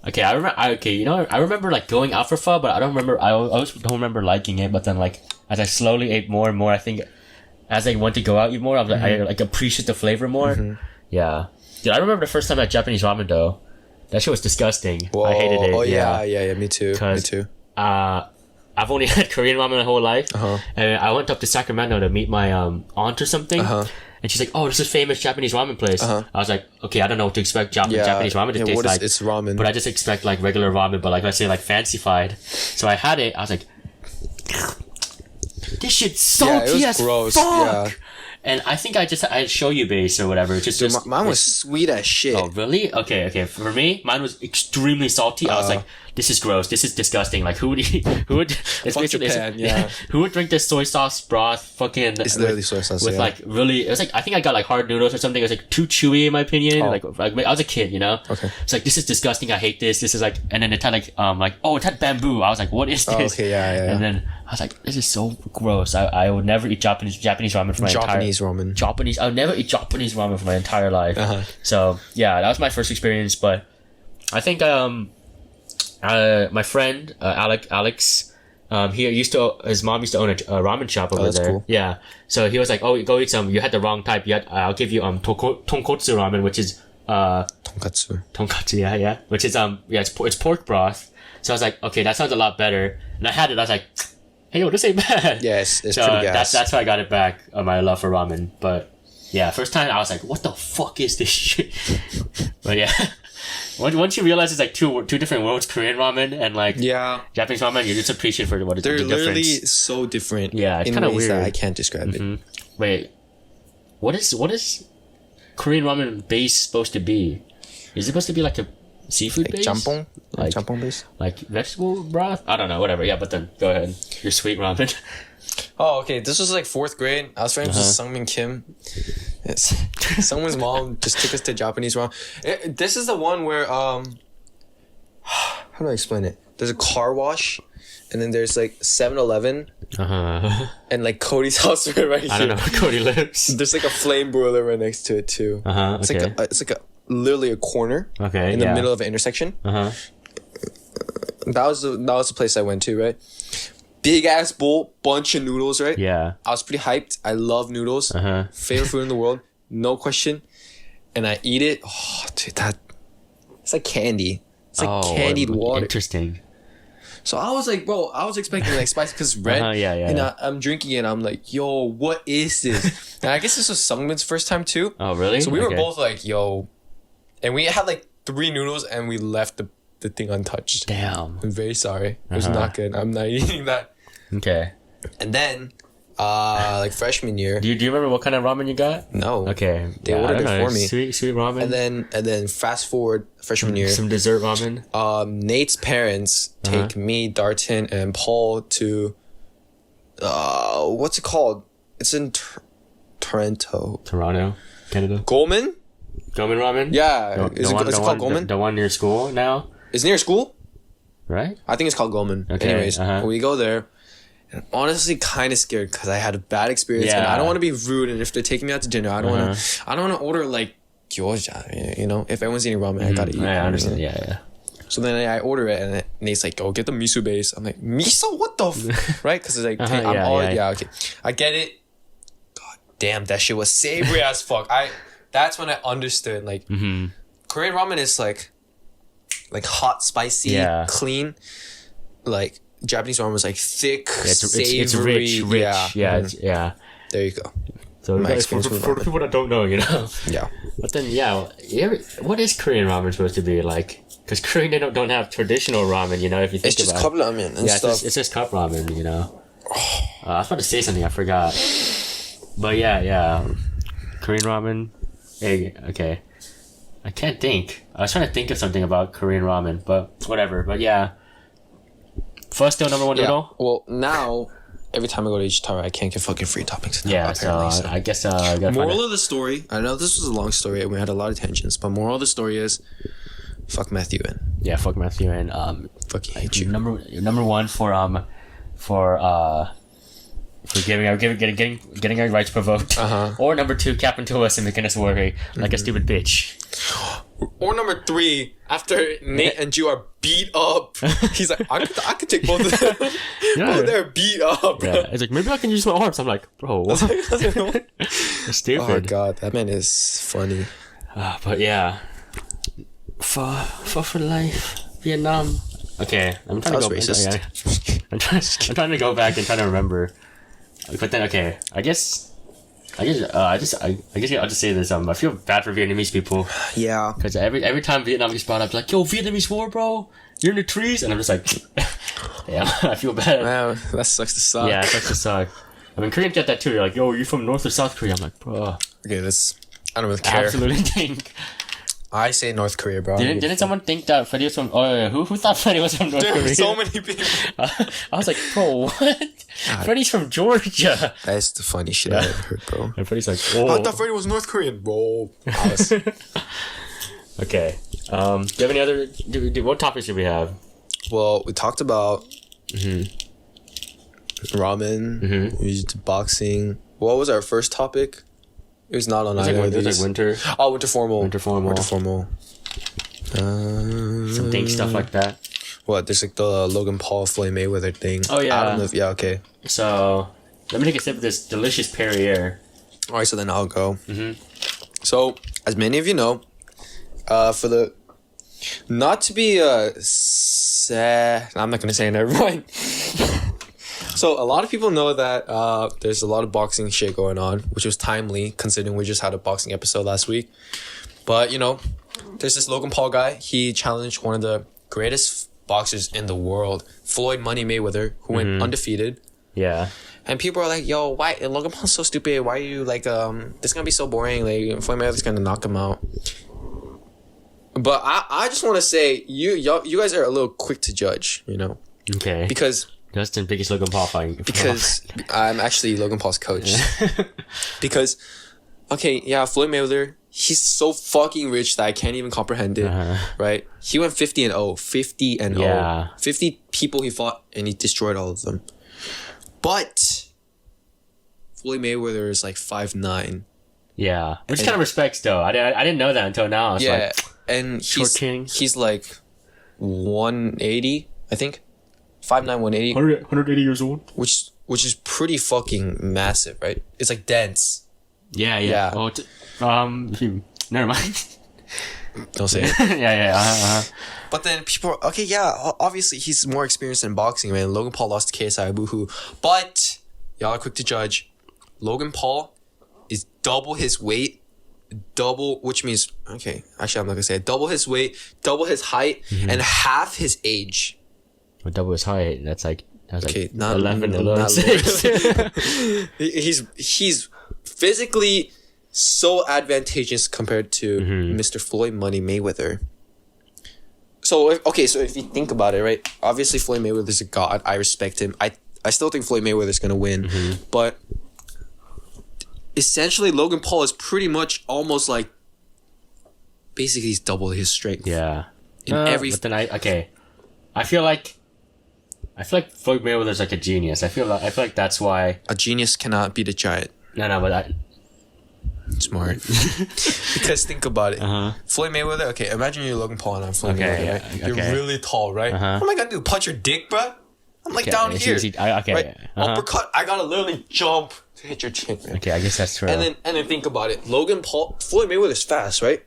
Okay, I remember. I remember like going out for pho, but I don't remember. I always don't remember liking it. But then as I slowly ate more and more, I think as I went to go out eat more, I appreciate the flavor more. Yeah. Dude, I remember the first time I had Japanese ramen though. That shit was disgusting. Whoa. I hated it. Oh yeah, me too. I've only had Korean ramen my whole life, and I went up to Sacramento to meet my aunt or something. And she's like, "Oh, this is famous Japanese ramen place." I was like, "Okay, I don't know what to expect Japanese ramen to taste like." It's ramen, but I just expect like regular ramen, but like let's say like fancified. So I had it. I was like, "This shit's salty as gross. Fuck." Yeah. And I think I had shoyu base or whatever. Just mine was sweet as shit. Oh, really? Okay. For me, mine was extremely salty. I was like, this is gross. This is disgusting. Like, who would it's basically, who would drink this soy sauce broth fucking... It's literally soy sauce, with like really... It was like, I think I got like hard noodles or something. It was like too chewy in my opinion. Like I was a kid, you know? Okay. It's like, this is disgusting. I hate this. This is like... And then it had like, it had bamboo. I was like, what is this? Oh, okay, yeah. And then I was like, this is so gross. I would never eat Japanese ramen for my I would never eat Japanese ramen for my entire life. So yeah, that was my first experience. But I think my friend Alex, his mom used to own a ramen shop over there. Cool. Yeah, so he was like, oh, go eat some. You had the wrong type. I'll give you tonkotsu ramen, which is tonkatsu. Yeah, which is it's pork broth. So I was like, okay, that sounds a lot better. And I had it. I was like, hey, yo, this ain't bad. Yeah, it's so pretty gas. That's why I got it back, my love for ramen. But yeah, first time I was like, what the fuck is this shit? But yeah, once you realize it's like two different worlds, Korean ramen and like Japanese ramen, you just appreciate for what it's the difference. They're literally so different. Yeah, it's kind of weird. I can't describe it. Wait, what is Korean ramen base supposed to be? Is it supposed to be like a seafood base? Jampong? Like jampong base? Like vegetable broth? I don't know, whatever. Yeah, but then go ahead. Your sweet ramen. Oh, okay. This was like 4th grade. I was friends with Sungmin Kim. Someone's mom just took us to Japanese ramen. This is the one where how do I explain it? There's a car wash, and then there's like 7-Eleven, and like Cody's house right here. I don't know where Cody lives. There's like a flame broiler right next to it too. It's like a literally a corner. Okay. In the middle of an intersection. That was the place I went to, right? Big ass bowl, bunch of noodles, right? Yeah. I was pretty hyped. I love noodles. Favorite food in the world, no question. And I eat it. Oh, dude, it's like candy. It's like candied water. Interesting. So I was like, bro, I was expecting like spicy because it's red. And I'm drinking it. I'm like, yo, what is this? And I guess this was Sungmin's first time too. Oh, really? So we were both like, yo, and we had like 3 noodles and we left the thing untouched. Damn. I'm very sorry. It was not good. I'm not eating that. Okay. And then, like freshman year. Do you remember what kind of ramen you got? No. Okay. They ordered it for me. Sweet ramen. And then fast forward freshman year. Some dessert ramen. Nate's parents take me, Darton, and Paul to what's it called? It's in Toronto, Canada. Goldman ramen? Yeah. Is it called Goldman? The one near school now? It's near school? Right? I think it's called Goldman. Okay. Anyways, we go there. And honestly, kind of scared because I had a bad experience. And I don't want to be rude. And if they're taking me out to dinner, I don't want to order like gyoza. You know, if everyone's eating ramen, I gotta eat. I understand. Yeah. So then I order it, and Nate's like, "Oh, get the miso base." I'm like, "Miso? What the right?" Because it's like, okay. I get it. God damn, that shit was savory as fuck. That's when I understood like Korean ramen is like hot, spicy, clean. Like Japanese ramen was like thick, savory. It's rich. Yeah. There you go. So for the people that don't know, you know. Yeah. But then what is Korean ramen supposed to be like? Because Korean, they don't have traditional ramen, you know. If you think it's just cup ramen and stuff. It's just cup ramen, you know. I was about to say something, I forgot. But yeah, Korean ramen. Hey, okay. I can't think. I was trying to think of something about Korean ramen, but whatever. But yeah. First still number 1 noodle? Well, now, every time I go to Ichitaro, I can't get fucking free toppings now, yeah, apparently. So I guess I gotta moral of the story, I know this was a long story and we had a lot of tensions, but moral of the story is, fuck Matthew in. Yeah, fuck Matthew in. Fuck you, hate you. Number 1 for getting our rights provoked. Or number 2, capping to us and making us worry like a stupid bitch. Or number 3, after Nate and Ju are beat up, he's like, I could take both of them. Bro, they're beat up. Yeah. It's like, maybe I can use my arms. I'm like, bro, what? That's stupid. Oh god, that man is funny. But yeah. For life. Vietnam. Okay, I'm trying to go racist. I'm trying to go back and try to remember. But then, okay, I guess I'll just say this. I feel bad for Vietnamese people. Yeah. Because every time Vietnam gets brought up, like, yo, Vietnamese war, bro. You're in the trees, and I'm just like, yeah, I feel bad. Wow, that sucks to suck. Yeah, it sucks to suck. I mean, Koreans get that too. You're like, yo, are you from North or South Korea? I'm like, bro. Okay, I don't really care. Absolutely think. I say North Korea, bro. Didn't someone think that Freddie was from... Oh, yeah, who thought Freddie was from North Korea? So many people. I was like, bro, what? Freddie's from Georgia. That's the funny shit I ever heard, bro. And Freddie's like, oh. I thought Freddie was North Korean, bro. Okay. Do you have any other... What topics do we have? Well, we talked about ramen, we did boxing. What was our first topic? It was not on either of these. It was like winter. Oh, winter formal. Some things, stuff like that. What? There's like the Logan Paul Floyd Mayweather thing. Oh, yeah. I don't know if... Yeah, okay. So, let me take a sip of this delicious Perrier. Alright, so then I'll go. So, as many of you know, for the... Not to be sad... I'm not going to say it, never mind. So a lot of people know that there's a lot of boxing shit going on, which was timely considering we just had a boxing episode last week. But, you know, there's this Logan Paul guy. He challenged one of the greatest boxers in the world, Floyd Money Mayweather, who went undefeated. Yeah. And people are like, yo, why? Logan Paul's so stupid. Why are you like, this is going to be so boring. Like, Floyd Mayweather's going to knock him out. But I just want to say, you guys are a little quick to judge, you know? Okay. Because... Justin, biggest Logan Paul fan. Because I'm actually Logan Paul's coach. Because, okay, yeah, Floyd Mayweather, he's so fucking rich that I can't even comprehend it, right? He went 50-0. 50-0. Yeah. 50 people he fought, and he destroyed all of them. But Floyd Mayweather is like 5'9". Yeah. Which kind of respects, though. I didn't know that until now. It's like, and he's like 180, I think. 5'9", 180. 180 years old. Which is pretty fucking massive, right? It's like dense. Yeah. Oh, never mind. Don't say it. yeah. But then people are, okay, yeah, obviously he's more experienced in boxing, man. Logan Paul lost to KSI, boohoo. But, y'all are quick to judge. Logan Paul is double his weight, which means, okay, actually I'm not going to say it. Double his weight, double his height, and half his age. Well, double his height. That's like 11, not 6. He's physically so advantageous compared to Mr. Floyd Money Mayweather. So if you think about it, right? Obviously, Floyd Mayweather's a god. I respect him. I still think Floyd Mayweather's gonna win, but essentially, Logan Paul is pretty much almost like basically he's double his strength. Yeah. But then I feel like Floyd Mayweather's like a genius. I feel like that's why a genius cannot beat a giant. No, but smart. Because think about it. Floyd Mayweather. Okay, imagine you're Logan Paul and I'm Floyd Mayweather. Right? You're really tall, right? What am I gonna do? Punch your dick, bro? I'm like down here. Right? Uppercut. I gotta literally jump to hit your chin. Right? Okay, I guess that's true. And then think about it. Floyd Mayweather's fast, right?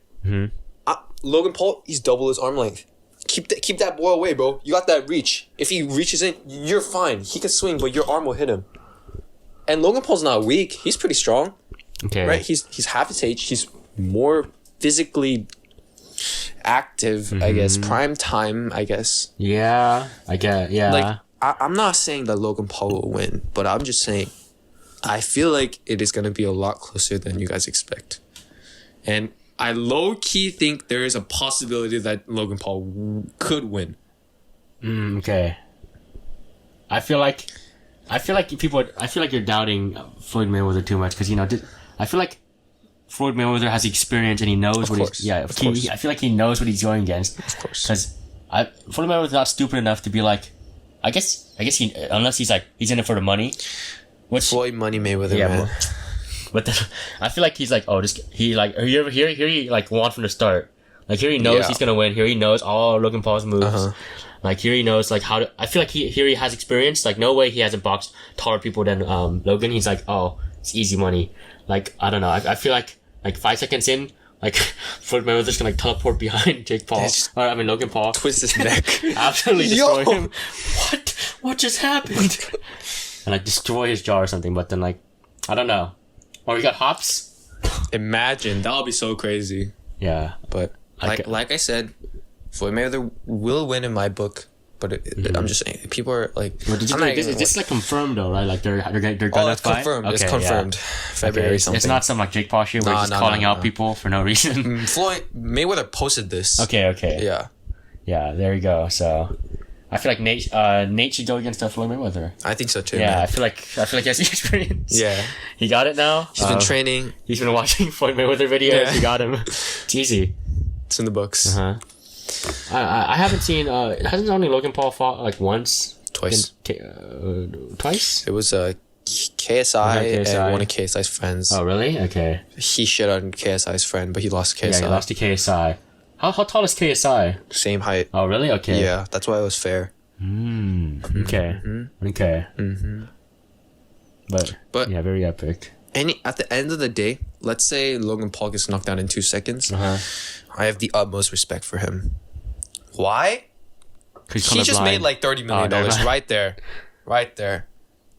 Logan Paul, he's double his arm length. Keep that boy away, bro. You got that reach. If he reaches in, you're fine. He can swing, but your arm will hit him. And Logan Paul's not weak. He's pretty strong. Okay. Right? He's half his age. He's more physically active, I guess. Prime time, I guess. Yeah. I get. Yeah. Like I'm not saying that Logan Paul will win, but I'm just saying I feel like it is gonna be a lot closer than you guys expect. And I low-key think there is a possibility that Logan Paul could win. Okay. I feel like you're doubting Floyd Mayweather too much because I feel like Floyd Mayweather has experience and he knows I feel like he knows what he's going against. Of course. Because Floyd Mayweather's not stupid enough to be like, I guess he, unless he's like he's in it for the money. Floyd Money Mayweather, man. But then, I feel like he's like, here he like won from the start. Like here he knows he's gonna win. Here he knows all Logan Paul's moves. Like here he knows like how to. I feel like he has experience. Like no way he hasn't boxed taller people than Logan. He's like, oh, it's easy money. Like I don't know. I feel like 5 seconds in, like Floyd Mayweather's gonna like teleport behind Jake Paul. Logan Paul. Twist his neck. Absolutely destroy him. What just happened? And like destroy his jaw or something. But then like I don't know. Or we got hops. Imagine that would be so crazy. Yeah, but like I said, Floyd Mayweather will win in my book. but I'm just saying people are like. Well, this is like confirmed though, right? Like they're gonna fight. Confirmed. Okay, it's confirmed. February something. It's not some like Jake Paul shit where he's just calling out people for no reason. Floyd Mayweather posted this. Okay. Yeah. There you go. So. I feel like Nate should go against Floyd Mayweather. I think so too. Yeah, man. I feel like he has the experience. Yeah, he got it now. He's been training. He's been watching Floyd Mayweather videos. Yeah. He got him. It's easy. It's in the books. I haven't seen. Hasn't only Logan Paul fought like once? Twice. Twice. It was KSI and one of KSI's friends. Oh really? Okay. He shit on KSI's friend, but he lost to KSI. Yeah, he lost to KSI. How tall is KSI? Same height. Oh really? Okay. Yeah, that's why it was fair. Okay. Okay. But yeah, very epic. At the end of the day, let's say Logan Paul gets knocked down in 2 seconds. I have the utmost respect for him. Why? He just made like $30 million right there.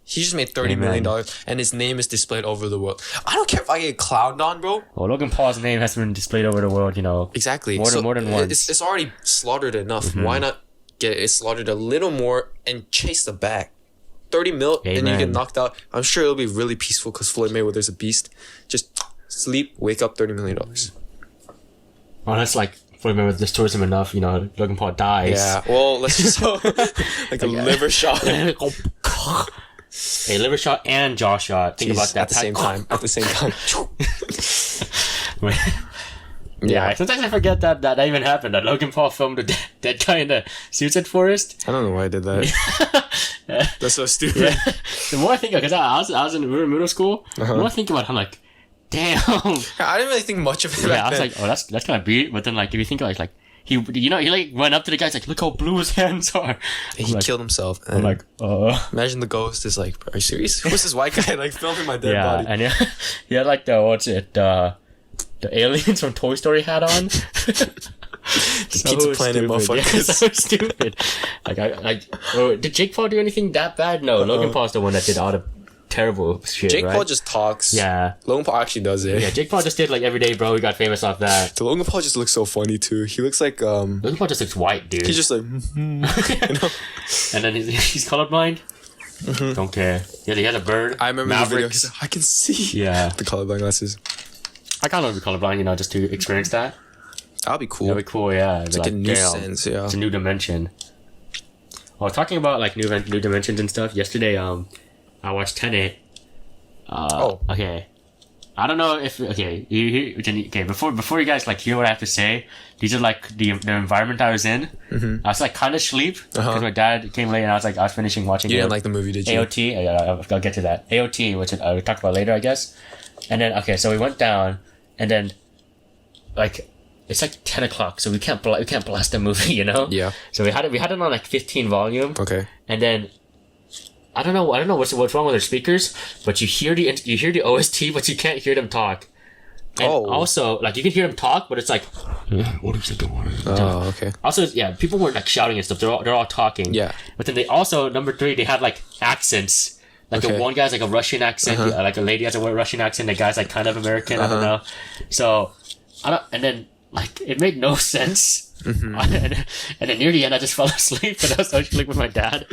He just made $30 million, and his name is displayed over the world. I don't care if I get clowned on, bro. Well, Logan Paul's name has been displayed over the world, Exactly. More than once. It's already slaughtered enough. Why not get it slaughtered a little more and chase the bag? 30 mil and you get knocked out. I'm sure it'll be really peaceful because Floyd Mayweather's a beast. Just sleep, wake up, $30 million. Oh, that's like Floyd Mayweather just towards him enough, Logan Paul dies. Yeah, well, let's just like a liver shot. A liver shot and jaw shot. Think about that. At the same time. Yeah, sometimes I forget that even happened. That Logan Paul filmed a dead guy in the Suicide Forest. I don't know why I did that. That's so stupid. Yeah. The more I think, because I was in middle school, the more I think about it, I'm like, damn. I didn't really think much of it. Yeah, I was like, oh, that's kind of beat. But then, like, if you think like he like went up to the guy, like, look how blue his hands are. He killed himself. I'm like, imagine the ghost is like, are you serious? Who's this white guy like filming my dead body? And he had like the aliens from Toy Story hat on. The pizza planet motherfuckers. Yeah, so stupid. Did Jake Paul do anything that bad? No, Logan Paul's the one that did all the terrible shit. Jake Paul just talks. Yeah. Logan Paul actually does it. Yeah, Jake Paul just did like every day, bro. He got famous off that. So Logan Paul just looks so funny too. He looks like Logan Paul just looks white, dude. He's just like And then he's colorblind. Don't care. Yeah, he had a bird. I remember Mavericks. the video. I can see. Yeah. The colorblind glasses. I kind of be colorblind, just to experience that. That'll be cool. That'd be cool, yeah. It's like a new sense, yeah. It's a new dimension. Well, talking about like new dimensions and stuff. Yesterday, I watched Tenet. Okay. I don't know if before you guys like hear what I have to say, these are like the environment I was in. I was like kind of asleep because my dad came late and I was finishing watching. You didn't like the movie, did you? AOT. I'll get to that. AOT, which I'll talk about later, I guess. And then so we went down, and then like it's like 10 o'clock, so we can't blast the movie, Yeah. So we had it on like 15 volume. Okay. And then I don't know what's wrong with their speakers, but you hear the OST, but you can't hear them talk. And also, like, you can hear them talk, but it's like, what is it going on? Oh, okay. Also, yeah, people weren't like shouting and stuff. They're all talking. Yeah. But then they also, number 3, they have like accents. Like the one guy's like a Russian accent, like a lady has a Russian accent. The guy's like kind of American. I don't know. So and then like it made no sense. And then near the end, I just fell asleep, and I was actually with my dad.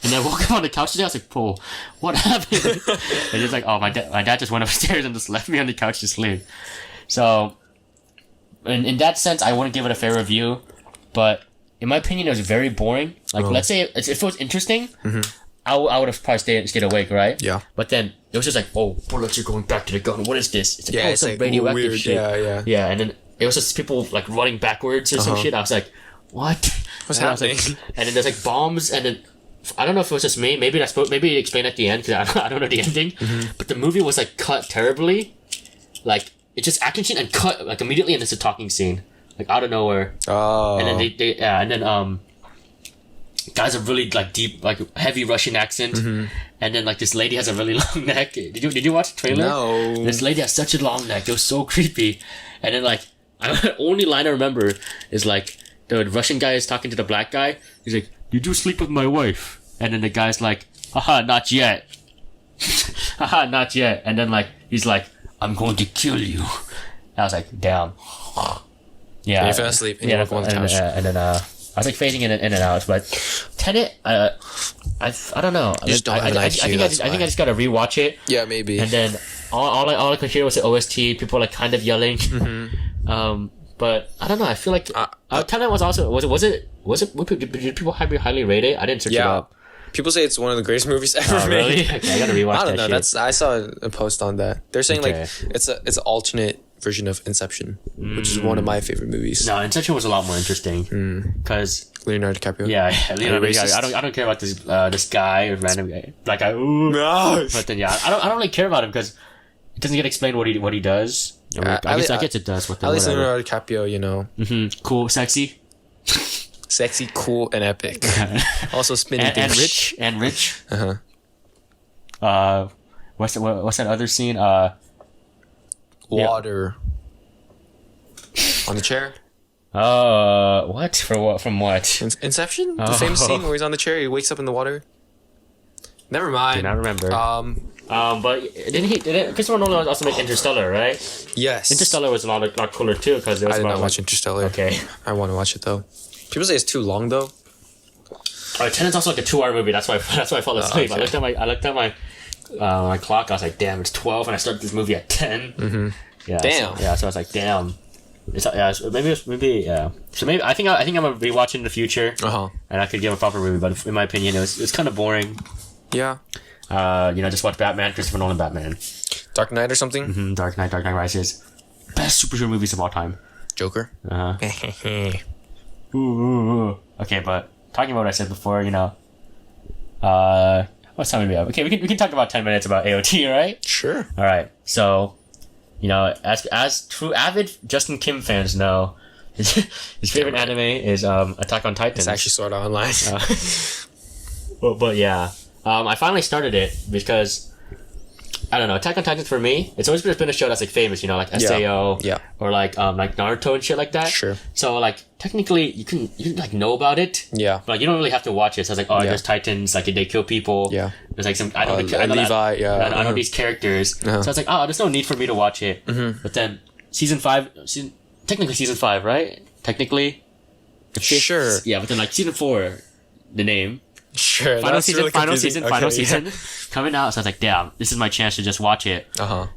And I woke up on the couch today. I was like, "Whoa, what happened?" And it's like, "Oh, my dad just went upstairs and just left me on the couch to sleep." So, in that sense, I wouldn't give it a fair review. But in my opinion, it was very boring. Like, let's say if it was interesting, I would have probably stayed awake, right? Yeah. But then it was just like, "Oh, bullets are going back to the gun. What is this?" It's like, it's some like radioactive weird. shit. Yeah. And then it was just people like running backwards or some shit. I was like, what? What's happening? And then there's like bombs, and then I don't know if it was just me. Maybe maybe you explain at the end because I don't know the ending. But the movie was like cut terribly. Like it's just action scene and cut like immediately, and it's a talking scene like out of nowhere. Oh. And then guys are really like deep, like heavy Russian accent, and then like this lady has a really long neck. Did you watch the trailer? No. This lady has such a long neck. It was so creepy. And then like the only line I remember is like the Russian guy is talking to the black guy. He's like, "Did you sleep with my wife?" And then the guy's like, "Haha, not yet." Haha, not yet. And then like he's like, "I'm going to kill you." And I was like, damn. Yeah. And you fell asleep and you woke up on the couch. And then I I was like fading in and out. But Tenet, I don't know. I think I just gotta rewatch it. Yeah, maybe. And then all I could hear was the OST. People like kind of yelling. But I don't know. I feel like Tenet was also did people highly rate it? I didn't search it up. People say it's one of the greatest movies ever made. Really? Okay, I gotta rewatch that. I don't know. I saw a post on that. They're saying like it's an alternate version of Inception, which is one of my favorite movies. No, Inception was a lot more interesting because Leonardo DiCaprio. Yeah, Leonardo DiCaprio. I don't care about this guy or random guy. Like no. But then I don't really care about him because it doesn't get explained what he does. I guess it does. At least Leonardo DiCaprio, you know, cool, sexy. Sexy, cool, and epic. Also spinning things. And rich. What's that other scene? Water. On the chair. What? From what? Inception? The famous scene where he's on the chair, he wakes up in the water. Never mind. Do not remember. But didn't Christopher Nolan also make Interstellar, right? Yes. Interstellar was a lot cooler too because I did not watch Interstellar. Okay. I want to watch it though. People say it's too long though. Tenet's also like a 2-hour movie. That's why I fell asleep. Okay. I looked at my clock. I was like, damn, it's 12, and I started this movie at 10. Yeah. Damn. So I was like, damn. Maybe. So maybe I think I'm gonna rewatch it in the future. And I could give a proper review, but in my opinion, it was kind of boring. Yeah. Just watch Batman, Christopher Nolan Batman. Dark Knight or something. Dark Knight Rises. Best superhero movies of all time. Joker. Okay, but talking about what I said before, what time do we have? Okay, we can talk about 10 minutes about AOT, right? Sure. All right. So, as true avid Justin Kim fans know, his favorite anime is Attack on Titan. It's actually sort of online. But yeah, I finally started it because I don't know. Attack on Titan for me, it's always been a show that's like famous, like SAO, or like Naruto and shit like that. Sure. So like technically you can like know about it. Yeah. But like, you don't really have to watch it. So it's like there's Titans, like they kill people. Yeah. There's like some I know these characters. So it's like there's no need for me to watch it. But then season 5, right? Technically. Sure. Yeah, but then like season 4, the name. Sure. Final season coming out. So I was like, damn, this is my chance to just watch it.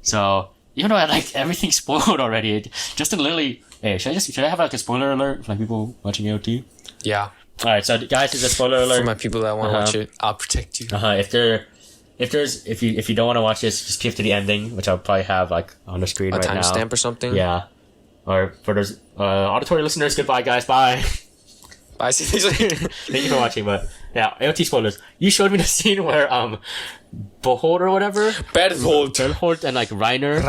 So even though I like everything spoiled already, just to literally, hey, should I have like a spoiler alert for like people watching AOT? Yeah. All right, so guys, it's a spoiler alert for my people that want to watch it. I'll protect you. If you don't want to watch this, just skip to the ending, which I'll probably have like on the screen right now. A timestamp or something. Yeah. Or for those auditory listeners, goodbye, guys. Bye. Bye. Thank you for watching, but yeah, AOT spoilers. You showed me the scene where Behold or whatever, Berthold and like Reiner,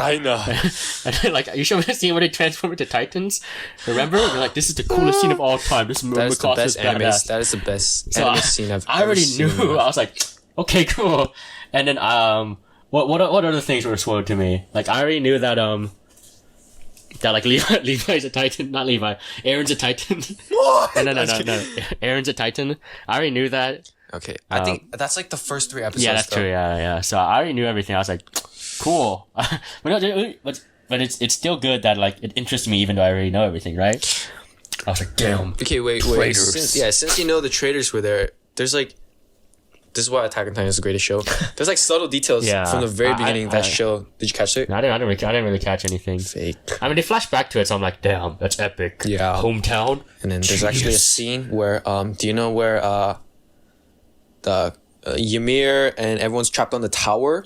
and then like you showed me the scene where they transform into Titans. Remember? You're like, this is the coolest scene of all time. This movie is the best anime. That is the best anime scene I've I already ever seen. knew. I was like, okay, cool. And then what other things were spoiled to me? Like I already knew that that like Levi's a Titan, not Levi. Aaron's a Titan. What? No. Aaron's a Titan. I already knew that. Okay, I think that's like the first 3 episodes. Yeah, that's true. Yeah. So I already knew everything. I was like, cool. but it's still good that like it interests me even though I already know everything, right? I was like, damn. Okay, wait. Since you know the traitors were there, there's like. This is why Attack on Titan is the greatest show. There's like subtle details from the very beginning of that show. Did you catch it? No, I didn't really catch anything. Fake. I mean, they flash back to it, so I'm like, damn, that's epic. Yeah. Hometown. And then there's actually a scene where, do you know where the Ymir and everyone's trapped on the tower,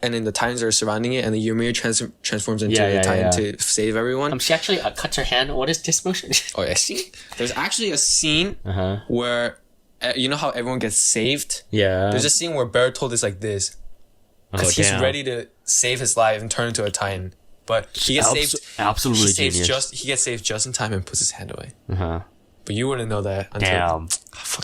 and then the Titans are surrounding it, and the Ymir transforms into a Titan to save everyone. She actually cuts her hand. What is this motion? Oh yeah, see? There's actually a scene where. You know how everyone gets saved? Yeah. There's a scene where Berthold is like this. Because he's ready to save his life and turn into a Titan. But he gets saved. Absolutely genius. He gets saved just in time and puts his hand away. But you wouldn't know that until... Damn.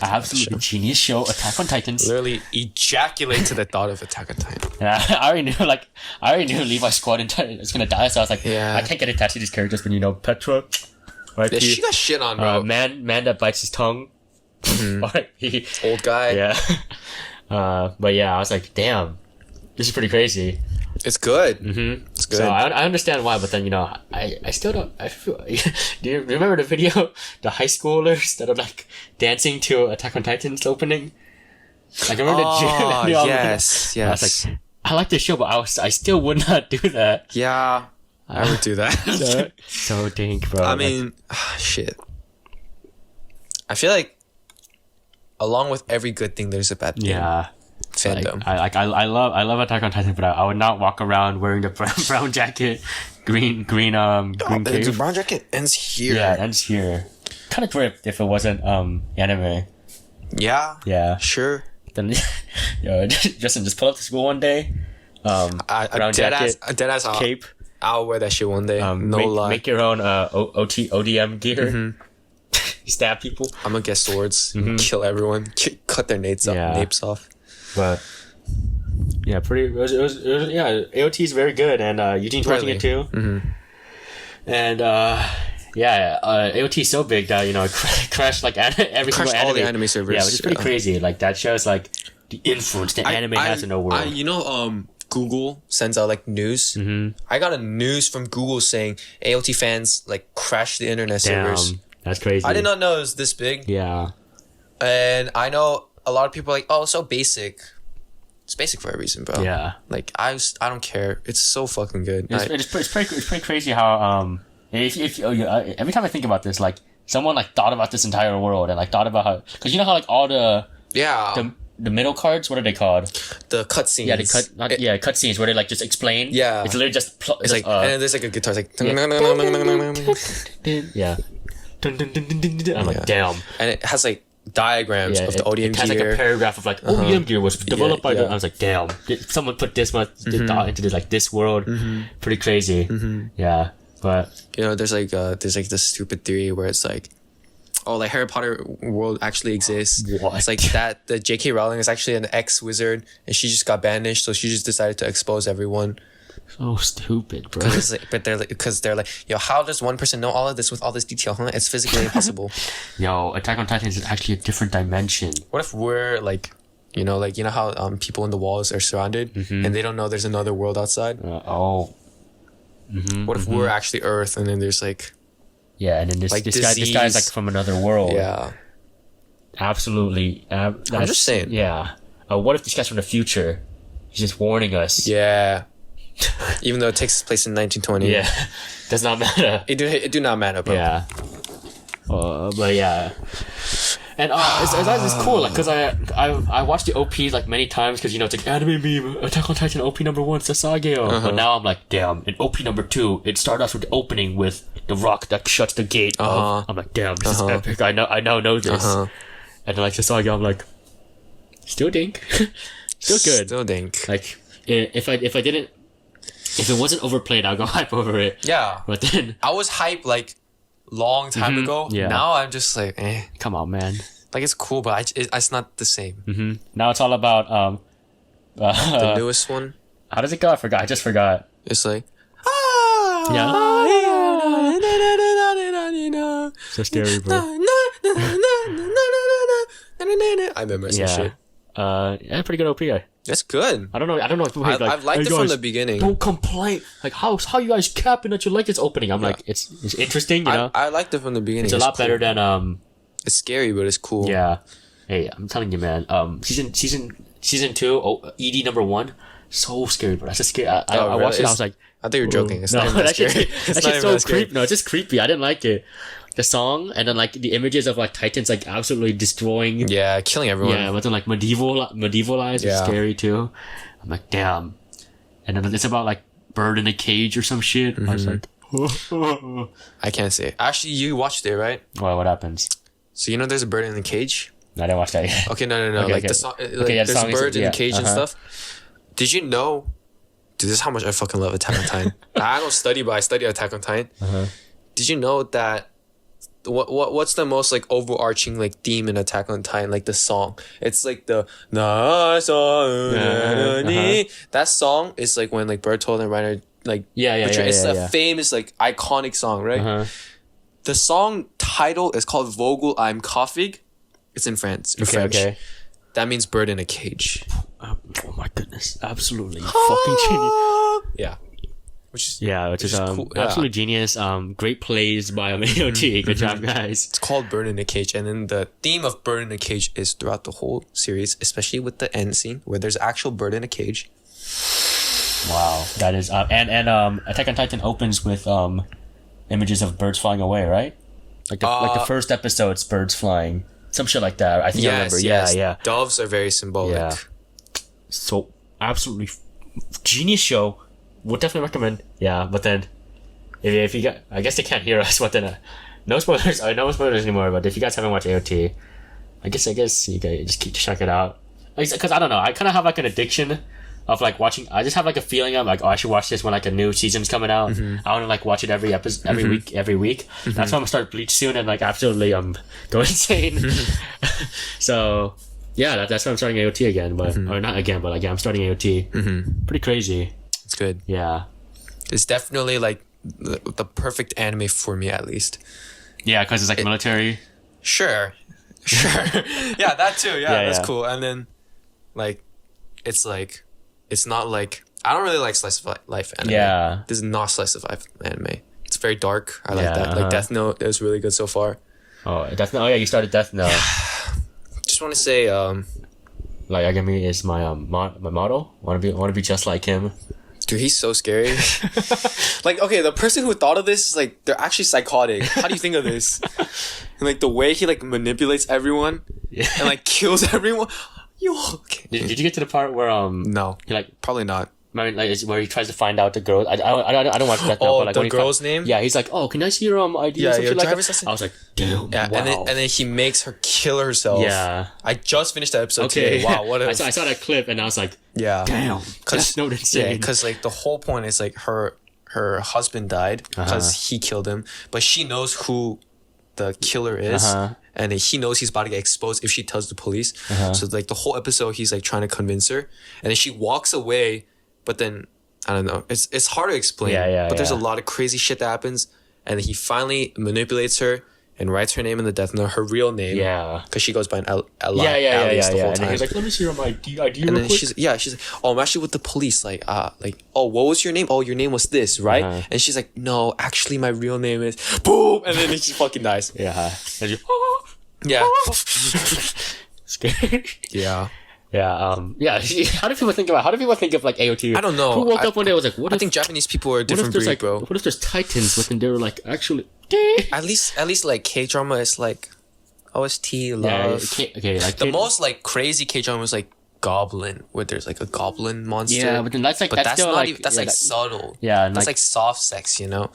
Absolutely genius show, Attack on Titans. Literally ejaculate to the thought of Attack on Titan. Yeah, I already knew Levi's squad is gonna die, so I was like, I can't get attached to these characters when Petra. Right? Yeah, she got shit on, bro. Man that bites his tongue. Old guy. Yeah. But yeah, I was like, damn, this is pretty crazy. It's good. It's good. So I understand why, but then, you know, I still don't, I feel, do you remember the video? The high schoolers that are like dancing to Attack on Titan's opening? Like, I remember the gym video. Yes. I was like, I like the show, but I still would not do that. Yeah. I would do that. So dink, bro. I mean, shit. I feel like along with every good thing, there's a bad thing. Yeah. Fandom. I love Attack on Titan, but I would not walk around wearing the brown jacket, green cape. The brown jacket ends here. Yeah, it ends here. Kind of ripped if it wasn't anime. Yeah. Yeah. Sure. Then, Justin, just pull up to school one day. Brown jacket, deadass cape. I'll wear that shit one day. No lie. Make your own ODM gear. Mm-hmm. Stab people. I'm gonna get swords. Mm-hmm. Kill everyone. Cut their napes off. But yeah, it was AOT is very good, and Eugene's watching it too. Mm-hmm. And AOT is so big that, you know, it crashed like every single anime. All the anime servers. Yeah, which is pretty crazy. Like, that shows like the influence that anime has in the world. Google sends out like news. Mm-hmm. I got a news from Google saying AOT fans like crashed the internet servers. That's crazy. I did not know it was this big. Yeah. And I know a lot of people are like, oh, it's so basic. It's basic for a reason, bro. Yeah. Like, I don't care. It's so fucking good. It's pretty crazy how every time I think about this, like, someone like thought about this entire world and like thought about how, because you know how like all the middle cards, what are they called? The cutscenes. Yeah, cutscenes where they like just explain. Yeah. It's literally just it's like, and then there's like a guitar, it's like yeah. I'm like, damn. And it has like diagrams of the ODM gear. It has like a paragraph of like, ODM gear was developed by I was like, damn, someone put this much thought into this world. Mm-hmm. Pretty crazy. Mm-hmm. Yeah. But you know, there's like this stupid theory where it's like, oh, like Harry Potter world actually exists. What? It's like that the J.K. Rowling is actually an ex-wizard and she just got banished, so she just decided to expose everyone. So stupid, bro. Because they're like, yo, how does one person know all of this with all this detail? Huh? It's physically impossible. Yo, Attack on Titan is actually a different dimension. What if we're like, you know how people in the walls are surrounded and they don't know there's another world outside? What if we're actually Earth and then there's like... Yeah, and then this guy's like from another world. Yeah. Absolutely. I'm just saying. Yeah. What if this guy's from the future? He's just warning us. Yeah. Even though it takes place in 1920. Yeah. Does not matter. It do not matter, bro. Yeah. But yeah. And it's cool, like, because I watched the OP like many times, because, you know, it's like anime meme, Attack on Titan OP number 1, Sasageo. But now I'm like, damn, in OP number 2, it started off with the opening with the rock that shuts the gate. I'm like, damn, this is epic. I now know this. And then like Sasageo, I'm like, still dink, still good, still dink. Like, if it wasn't overplayed, I'll go hype over it. Yeah. But then I was hype like long time ago. Yeah. Now I'm just like, come on, man. Like, it's cool, but it's not the same. Now it's all about the newest one. How does it go? I just forgot. It's like, so scary, bro. I remember some shit. Pretty good OP. That's good. I don't know. I've liked it from the beginning. Don't complain. Like, how you guys capping that you like this opening? I'm like, it's interesting, you know. I liked it from the beginning. It's a lot better than It's scary, but it's cool. Yeah. Hey, I'm telling you, man. Season 2, ED number 1, so scary, bro. That's just scary. I watched it. I was like, I think you're joking. It's no, not that scary. It's so creepy. No, it's just creepy. I didn't like it. The song, and then like the images of like Titans like absolutely destroying. Yeah, killing everyone. Yeah, but then like medievalized is scary too. I'm like, damn. And then it's about like bird in a cage or some shit. I was like, I can't say it. Actually, you watched it, right? Well, what happens? So you know there's a bird in the cage? No, I didn't watch that yet. Okay, no. The song, there's birds in the cage and stuff. Did you know? Dude, this is how much I fucking love Attack on Titan. I don't study, but I study Attack on Titan. Did you know that? What's the most like overarching like theme in Attack on Titan? Like the song, it's like the that song is like when like Bertold and Reiner like it's a famous like iconic song, right? The song title is called Vogel I'm Kaufig. It's in France. French. Okay. That means bird in a cage. Oh my goodness! Absolutely fucking genius. Yeah. which is cool. Absolutely genius. Great plays by AOT. Good job, guys. It's called Bird in a Cage, and then the theme of Bird in a Cage is throughout the whole series, especially with the end scene where there's actual bird in a cage. Wow, that is and Attack on Titan opens with images of birds flying away, right? Like the first episode's birds flying, some shit like that. I think I remember. Yeah. Doves are very symbolic. Yeah. So absolutely genius show. Would definitely recommend. Yeah, but then if you got, I guess they can't hear us. But then no spoilers. No spoilers anymore. But if you guys haven't watched AOT, I guess you guys just keep check it out. Because I don't know, I kind of have like an addiction of like watching. I just have like a feeling of like, oh, I should watch this when like a new season's coming out. I want to like watch it every episode, every week. That's why I'm gonna start Bleach soon and like absolutely go insane. So yeah, that's why I'm starting AOT again, but or not again, but like I'm starting AOT. Pretty crazy. It's good. Yeah, it's definitely like the perfect anime for me, at least. Yeah, because it's like military. Sure. Yeah, that too. Yeah, that's cool. And then like it's not like, I don't really like slice of life anime. Yeah, this is not slice of life anime. It's very dark. I like that. Like Death Note is really good so far. Oh, Death Note. Oh yeah, you started Death Note. Just want to say like Yagami is my model. Want to be just like him. Dude, he's so scary. Like, okay, the person who thought of this is like, they're actually psychotic. How do you think of this? And like the way he like manipulates everyone and like kills everyone. Yo, okay. Did you get to the part where no, he like probably not. I mean, like where he tries to find out the girl. I don't watch that. Oh, but like the girl's name. Yeah, he's like, oh, can I see your ID? Yeah, your like driver's license. I was like, damn. Yeah, wow. and then he makes her kill herself. Yeah, I just finished that episode today. Wow, what a... I saw that clip and I was like, yeah, damn, that's no insane. Yeah, because like the whole point is like her husband died because he killed him, but she knows who the killer is. And he knows he's about to get exposed if she tells the police. So like the whole episode, he's like trying to convince her, and then she walks away. But then I don't know. It's hard to explain. But there's a lot of crazy shit that happens, and then he finally manipulates her and writes her name in the death note, her real name. Yeah. Because she goes by an Alice the whole time. And he's like, let me see your ID. And then she's like, oh, I'm actually with the police. Like, oh, what was your name? Oh, your name was this, right? And she's like, no, actually, my real name is boom. And then she fucking dies. Yeah. And you, yeah. Scary. Yeah. Yeah. How do people think of like AOT? I don't know. Who woke up one day and was like, I think Japanese people are a different breed, bro. What if there's Titans within there like actually at least like K-drama is like OST love. Okay, like the most like crazy K-drama is like Goblin, where there's like a goblin monster. Yeah, but then that's that's still not like even, that's like subtle. Yeah, that's like soft sex, you know.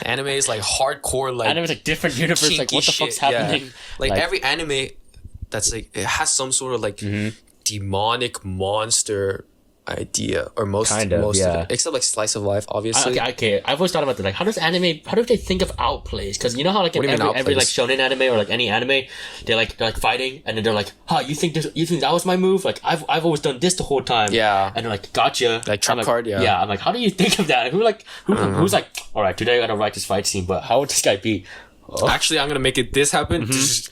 Anime is like hardcore, like anime is like different universe. Like what the fuck's happening? Yeah. Like every anime that's like it has some sort of like demonic monster idea, or most of it, except like slice of life, obviously. Okay. I've always thought about that. Like, how do they think of outplays? Because you know how like in every like shonen anime or like any anime, they're like fighting, and then they're like, you think that was my move? Like I've always done this the whole time. Yeah. And they're like, gotcha. Like trap card. Yeah. Yeah. I'm like, how do you think of that? Who's like, all right, today I gotta write this fight scene, but how would this guy be? Oh. Actually, I'm gonna make this happen.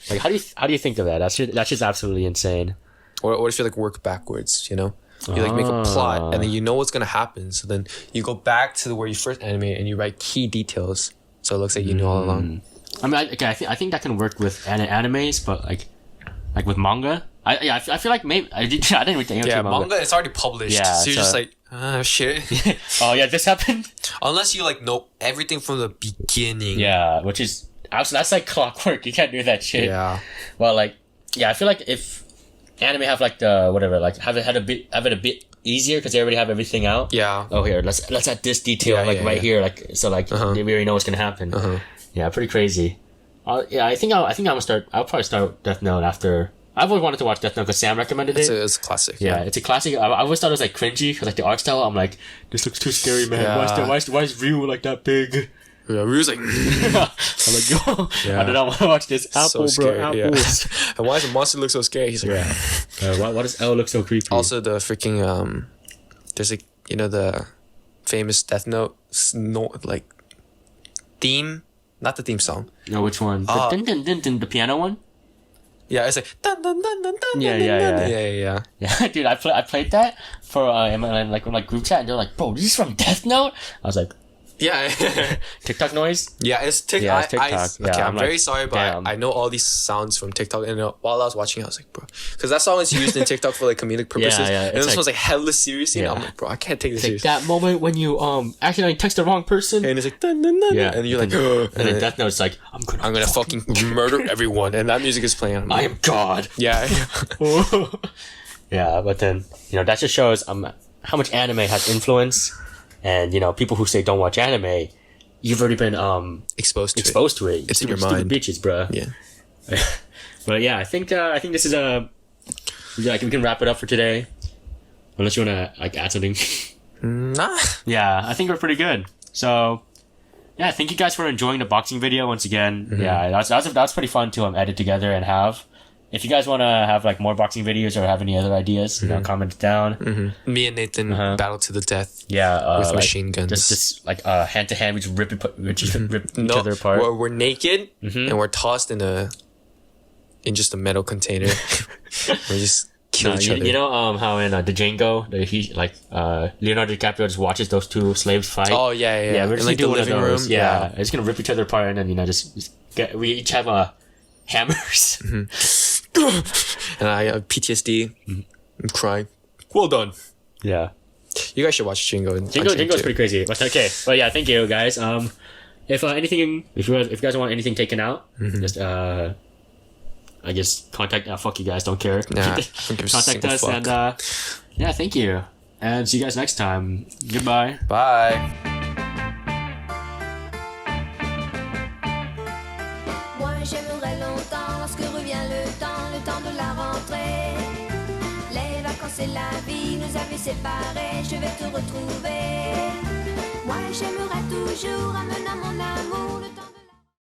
Like, how do you think of that? That's just absolutely insane. Or if you like work backwards, you know. You like make a plot, and then you know what's gonna happen. So then you go back to where you first animate, and you write key details, so it looks like you know all along. I mean, I think that can work with animes, but like with manga, I feel like maybe I didn't read the manga. Manga it's already published, so you're just like, shit. Oh yeah, this happened. Unless you like know everything from the beginning. Yeah, which is that's like clockwork. You can't do that shit. Yeah. Well, like I feel like if anime have like the whatever, like have it a bit easier because they already have everything out. Yeah. Oh, here let's add this detail here, like so like we already know what's gonna happen. Yeah, pretty crazy. I think I'll probably start Death Note after. I've always wanted to watch Death Note because Sam recommended it. It's a classic. Yeah, it's a classic. I always thought it was like cringy because like the art style. I'm like, this looks too scary, man. Yeah. Why is Ryu like that big? Yeah, Ryu's like, I'm like, yo, I do not want to watch this. Apple, so bro, apple. Yeah. And why does the monster look so scary? He's like, why does L look so creepy? Also, the freaking there's like the famous Death Note like theme, not the theme song. No, which one? The piano one. Yeah, it's like dun dun dun dun dun. Yeah. Dude, I played that for in my group chat, and they're like, bro, this is from Death Note. I was like, Yeah. TikTok noise? Yeah, it's TikTok. Yeah, it's TikTok. Okay, I'm very sorry, but I know all these sounds from TikTok. And while I was watching, I was like, bro, because that song is used in TikTok for like comedic purposes. And this one's like hella serious. And I'm like, bro, I can't take this serious. That moment when you accidentally text the wrong person. And it's like, dun, dun, dun, and you're like, and then Death Note's like, I'm gonna fucking murder everyone. And that music is playing. I am God. Yeah. Yeah, but then, that just shows how much anime has influence. And, people who say don't watch anime, you've already been exposed to it. It's in your mind. Bitches, bro. Yeah. But yeah, I think this is we can wrap it up for today. Unless you wanna add something. Nah. Yeah, I think we're pretty good. So yeah, thank you guys for enjoying the boxing video once again. Mm-hmm. Yeah, that's pretty fun to edit together and have. If you guys want to have more boxing videos or have any other ideas, comment down. Mm-hmm. Me and Nathan battle to the death. Yeah, with machine guns. Just hand to hand, we just rip each other apart. We're naked and we're tossed in just a metal container. We just kill each other. You know how in the Django, Leonardo DiCaprio just watches those two slaves fight. Oh yeah. Yeah, we're just gonna do one of those. Room. Yeah, we're just gonna rip each other apart and then we each have hammers. And I have PTSD. I'm crying. Well done. Yeah. You guys should watch Jingo. Jingo's pretty crazy. But okay. But yeah, thank you guys. If you guys want anything taken out, just I guess contact fuck you guys, don't care. Nah, contact us and yeah, thank you. And see you guys next time. Goodbye. Bye. J'aimerais longtemps lorsque revient le temps de la rentrée. Les vacances et la vie nous avaient séparés, je vais te retrouver. Moi j'aimerais toujours amener mon amour le temps de...